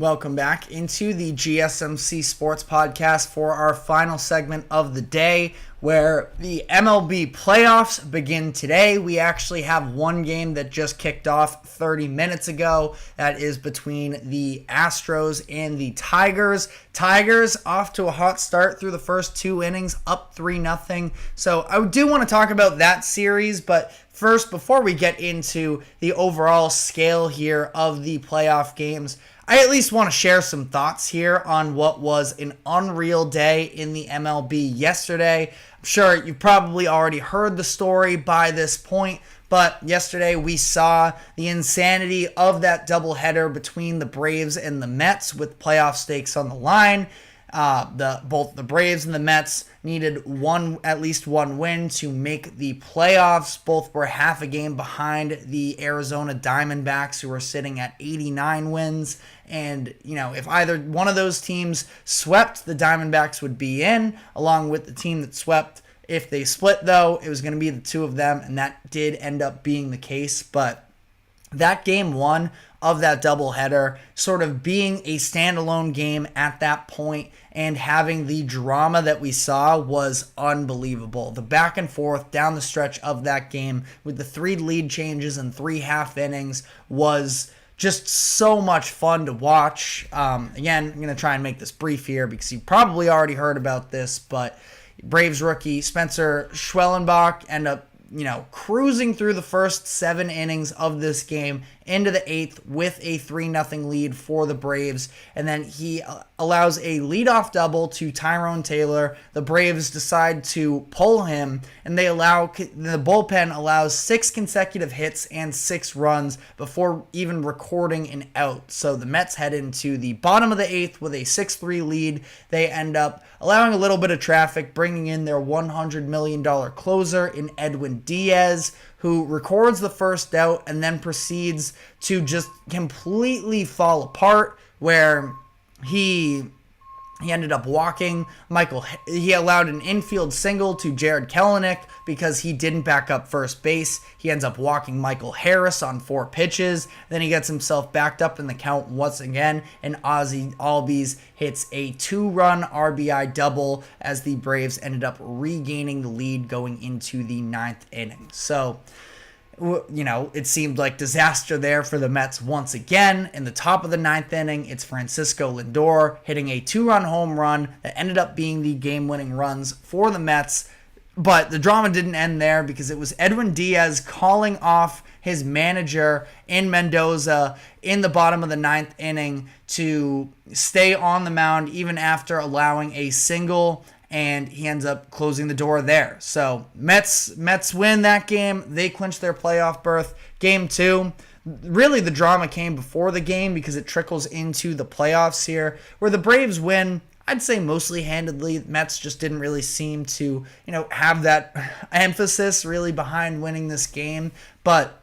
Welcome back into the GSMC Sports Podcast for our final segment of the day, where the MLB playoffs begin today. We actually have one game that just kicked off 30 minutes ago. That is between the Astros and the Tigers. Tigers off to a hot start through the first 2 innings, up 3-0. So I do want to talk about that series, but first, before we get into the overall scale here of the playoff games, I at least want to share some thoughts here on what was an unreal day in the MLB yesterday. I'm sure you've probably already heard the story by this point, but yesterday we saw the insanity of that doubleheader between the Braves and the Mets with playoff stakes on the line. Both the Braves and the Mets needed at least one win to make the playoffs. Both were half a game behind the Arizona Diamondbacks, who were sitting at 89 wins. And, if either one of those teams swept, the Diamondbacks would be in, along with the team that swept. If they split, though, it was going to be the two of them, and that did end up being the case. But that game one of that doubleheader sort of being a standalone game at that point and having the drama that we saw was unbelievable. The back and forth down the stretch of that game with the 3 lead changes and 3 half innings was just so much fun to watch. Again, I'm going to try and make this brief here because you probably already heard about this, but Braves rookie Spencer Schwellenbach ended up cruising through the first 7 innings of this game into the 8th with a 3-0 lead for the Braves. And then he allows a leadoff double to Tyrone Taylor. The Braves decide to pull him, and the bullpen allows 6 consecutive hits and 6 runs before even recording an out. So the Mets head into the bottom of the 8th with a 6-3 lead. They end up allowing a little bit of traffic, bringing in their $100 million closer in Edwin Diaz, who records the first out and then proceeds to just completely fall apart, where he ended up walking he allowed an infield single to Jared Goff because he didn't back up first base. He ends up walking Michael Harris on 4 pitches. Then he gets himself backed up in the count once again, and Ozzie Albies hits a 2-run RBI double as the Braves ended up regaining the lead going into the 9th inning. So, it seemed like disaster there for the Mets once again. In the top of the 9th inning, it's Francisco Lindor hitting a 2-run home run that ended up being the game-winning runs for the Mets. But the drama didn't end there because it was Edwin Diaz calling off his manager in Mendoza in the bottom of the 9th inning to stay on the mound even after allowing a single, and he ends up closing the door there. So Mets win that game. They clinch their playoff berth. Game 2, really the drama came before the game because it trickles into the playoffs here, where the Braves win, I'd say mostly handedly. Mets just didn't really seem to, have that emphasis really behind winning this game. But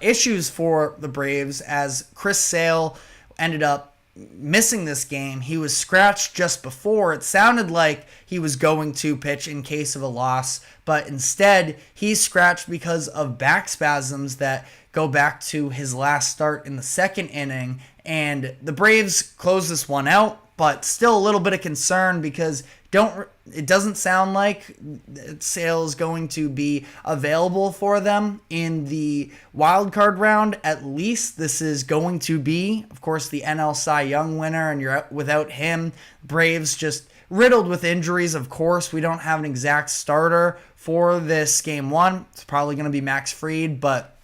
issues for the Braves as Chris Sale ended up missing this game. He was scratched just before. It sounded like he was going to pitch in case of a loss, but instead he's scratched because of back spasms that go back to his last start in the 2nd inning. And the Braves close this one out, but still a little bit of concern because it doesn't sound like Sale is going to be available for them in the wild card round. At least this is going to be, of course, the NL Cy Young winner, and you're without him. Braves just riddled with injuries, of course. We don't have an exact starter for this game 1. It's probably going to be Max Fried, but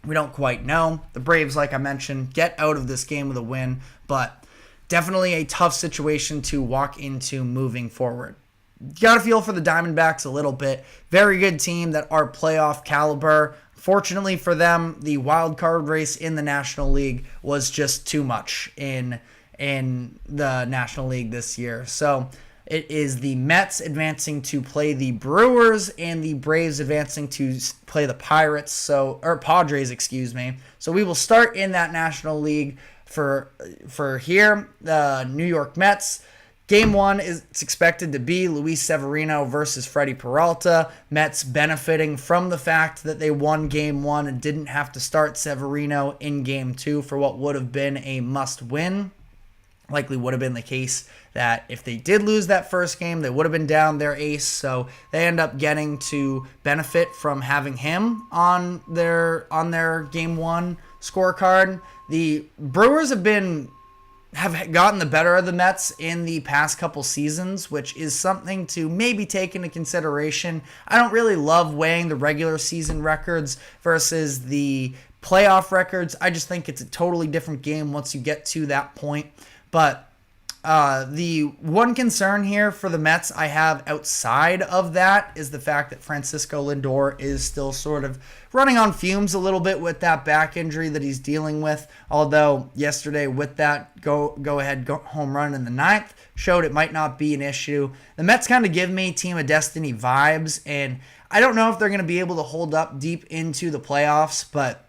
we don't quite know. The Braves, like I mentioned, get out of this game with a win, but definitely a tough situation to walk into moving forward. You got to feel for the Diamondbacks a little bit. Very good team that are playoff caliber. Fortunately for them, the wild card race in the National League was just too much in the National League this year. So it is the Mets advancing to play the Brewers and the Braves advancing to play the Padres, excuse me. So we will start in that National League for here. The New York Mets Game 1 it's expected to be Luis Severino versus Freddie Peralta. Mets benefiting from the fact that they won Game 1 and didn't have to start Severino in Game 2 for what would have been a must-win. Likely would have been the case that if they did lose that first game, they would have been down their ace. So they end up getting to benefit from having him on their Game 1 scorecard. The Brewers have gotten the better of the Mets in the past couple seasons, which is something to maybe take into consideration. I don't really love weighing the regular season records versus the playoff records. I just think it's a totally different game once you get to that point. But the one concern here for the Mets I have outside of that is the fact that Francisco Lindor is still sort of running on fumes a little bit with that back injury that he's dealing with. Although yesterday with that go-ahead home run in the ninth showed it might not be an issue. The Mets kind of give me Team of Destiny vibes, and I don't know if they're going to be able to hold up deep into the playoffs, but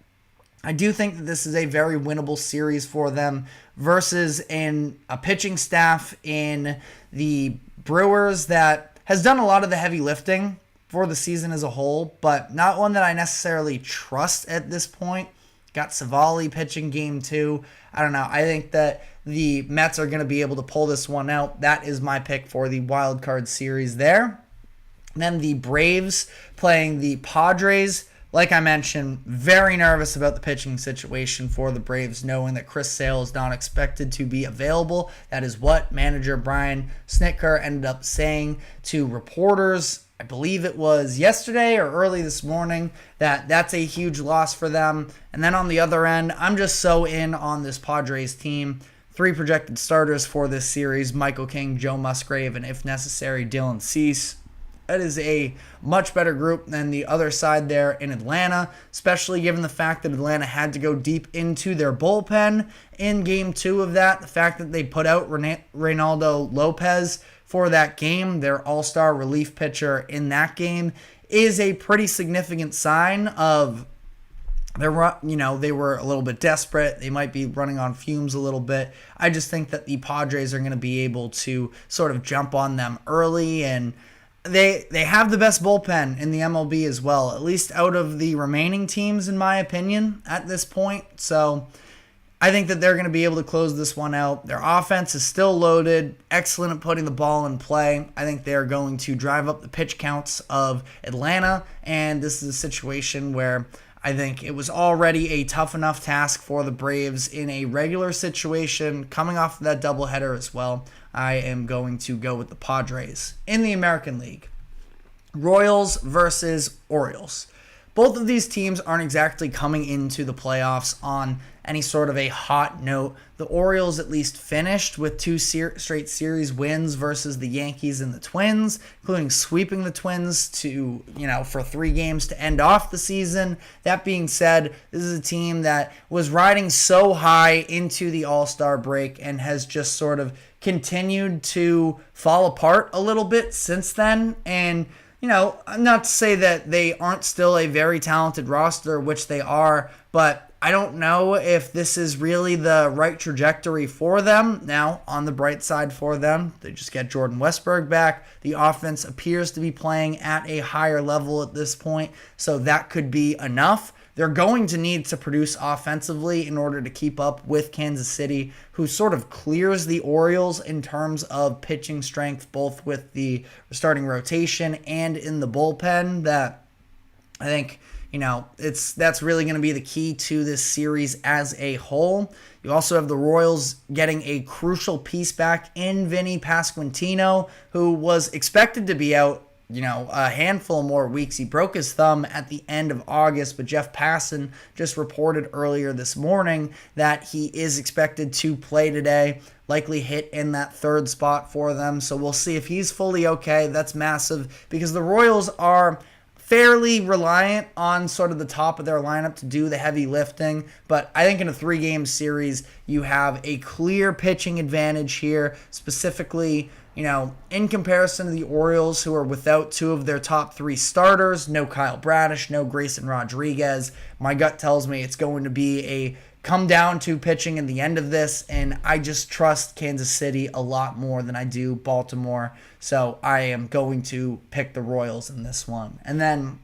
I do think that this is a very winnable series for them versus a pitching staff in the Brewers that has done a lot of the heavy lifting for the season as a whole, but not one that I necessarily trust at this point. Got Savali pitching Game 2. I don't know. I think that the Mets are going to be able to pull this one out. That is my pick for the wild card series there. And then the Braves playing the Padres. Like I mentioned, very nervous about the pitching situation for the Braves, knowing that Chris Sale is not expected to be available. That is what manager Brian Snitker ended up saying to reporters. I believe it was yesterday or early this morning that's a huge loss for them. And then on the other end, I'm just so in on this Padres team. 3 projected starters for this series: Michael King, Joe Musgrave, and if necessary, Dylan Cease. That is a much better group than the other side there in Atlanta, especially given the fact that Atlanta had to go deep into their bullpen in Game 2 of that. The fact that they put out Reynaldo Lopez for that game, their all-star relief pitcher in that game, is a pretty significant sign of they were a little bit desperate. They might be running on fumes a little bit. I just think that the Padres are going to be able to sort of jump on them early, and They have the best bullpen in the MLB as well, at least out of the remaining teams, in my opinion, at this point. So I think that they're going to be able to close this one out. Their offense is still loaded, excellent at putting the ball in play. I think they're going to drive up the pitch counts of Atlanta, and this is a situation where I think it was already a tough enough task for the Braves in a regular situation, coming off of that doubleheader as well. I am going to go with the Padres. In the American League, Royals versus Orioles. Both of these teams aren't exactly coming into the playoffs on any sort of a hot note. The Orioles at least finished with 2 straight series wins versus the Yankees and the Twins, including sweeping the Twins for 3 games to end off the season. That being said, this is a team that was riding so high into the All-Star break and has just sort of continued to fall apart a little bit since then. And not to say that they aren't still a very talented roster, which they are, but I don't know if this is really the right trajectory for them. Now, on the bright side for them, they just get Jordan Westburg back. The offense appears to be playing at a higher level at this point, so that could be enough. They're going to need to produce offensively in order to keep up with Kansas City, who sort of clears the Orioles in terms of pitching strength, both with the starting rotation and in the bullpen. That I think, that's really going to be the key to this series as a whole. You also have the Royals getting a crucial piece back in Vinny Pasquantino, who was expected to be out a handful more weeks. He broke his thumb at the end of August, but Jeff Passan just reported earlier this morning that he is expected to play today, likely hit in that 3rd spot for them. So we'll see if he's fully okay. That's massive because the Royals are fairly reliant on sort of the top of their lineup to do the heavy lifting. But I think in a 3-game series, you have a clear pitching advantage here, specifically in comparison to the Orioles, who are without 2 of their top 3 starters. No Kyle Bradish, no Grayson Rodriguez. My gut tells me it's going to be a come down to pitching in the end of this, and I just trust Kansas City a lot more than I do Baltimore. So I am going to pick the Royals in this one. And then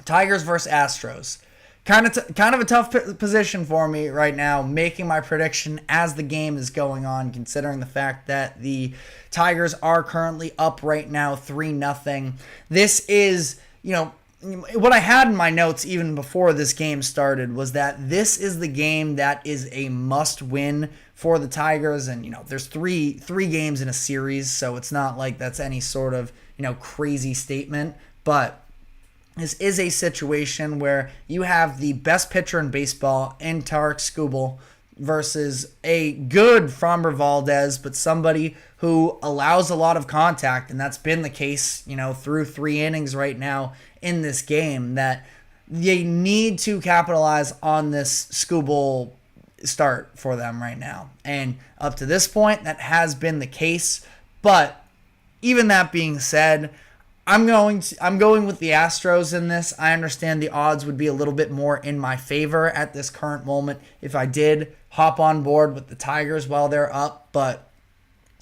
Tigers versus Astros. Kind of a tough position for me right now, making my prediction as the game is going on, considering the fact that the Tigers are currently up right now 3-0. This is, what I had in my notes even before this game started was that this is the game that is a must-win for the Tigers, and there's three games in a series, so it's not like that's any sort of crazy statement, but this is a situation where you have the best pitcher in baseball in Tarek Skubal versus a good Framber Valdez, but somebody who allows a lot of contact, and that's been the case, through 3 innings right now in this game, that they need to capitalize on this Skubal start for them right now. And up to this point, that has been the case, but even that being said, I'm going with the Astros in this. I understand the odds would be a little bit more in my favor at this current moment if I did hop on board with the Tigers while they're up, but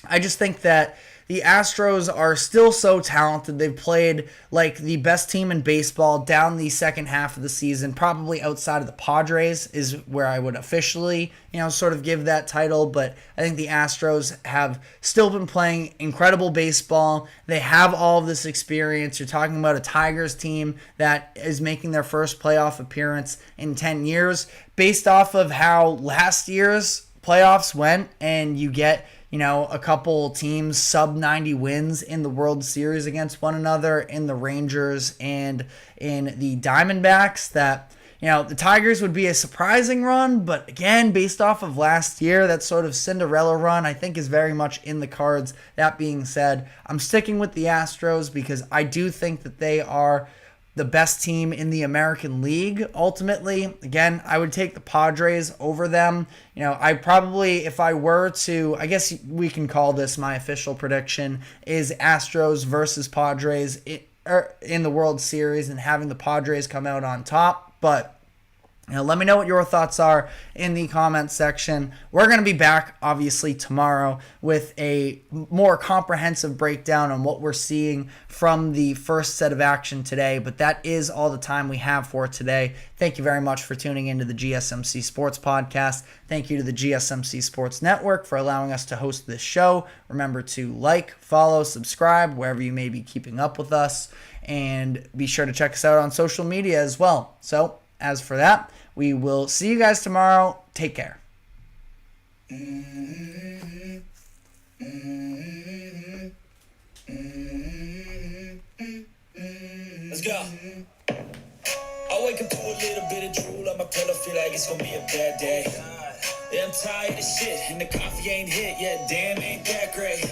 I just think that the Astros are still so talented. They've played like the best team in baseball down the second half of the season, probably outside of the Padres is where I would officially, sort of give that title. But I think the Astros have still been playing incredible baseball. They have all of this experience. You're talking about a Tigers team that is making their first playoff appearance in 10 years based off of how last year's playoffs went, and you get a couple teams sub 90 wins in the World Series against one another in the Rangers and in the Diamondbacks, that the Tigers would be a surprising run, but again, based off of last year, that sort of Cinderella run I think is very much in the cards. That being said, I'm sticking with the Astros because I do think that they are the best team in the American League. Ultimately, again, I would take the Padres over them. I probably, if I were to, I guess we can call this my official prediction, is Astros versus Padres in the World Series and having the Padres come out on top. But let me know what your thoughts are in the comments section. We're going to be back, obviously, tomorrow with a more comprehensive breakdown on what we're seeing from the first set of action today. But that is all the time we have for today. Thank you very much for tuning into the GSMC Sports Podcast. Thank you to the GSMC Sports Network for allowing us to host this show. Remember to like, follow, subscribe, wherever you may be keeping up with us. And be sure to check us out on social media as well. So, as for that, we will see you guys tomorrow. Take care. Let's go. I wake up to a little bit of drool on my pillow, feel like it's gonna be a bad day. Yeah, I'm tired of shit, and the coffee ain't hit yet. Damn, ain't that great.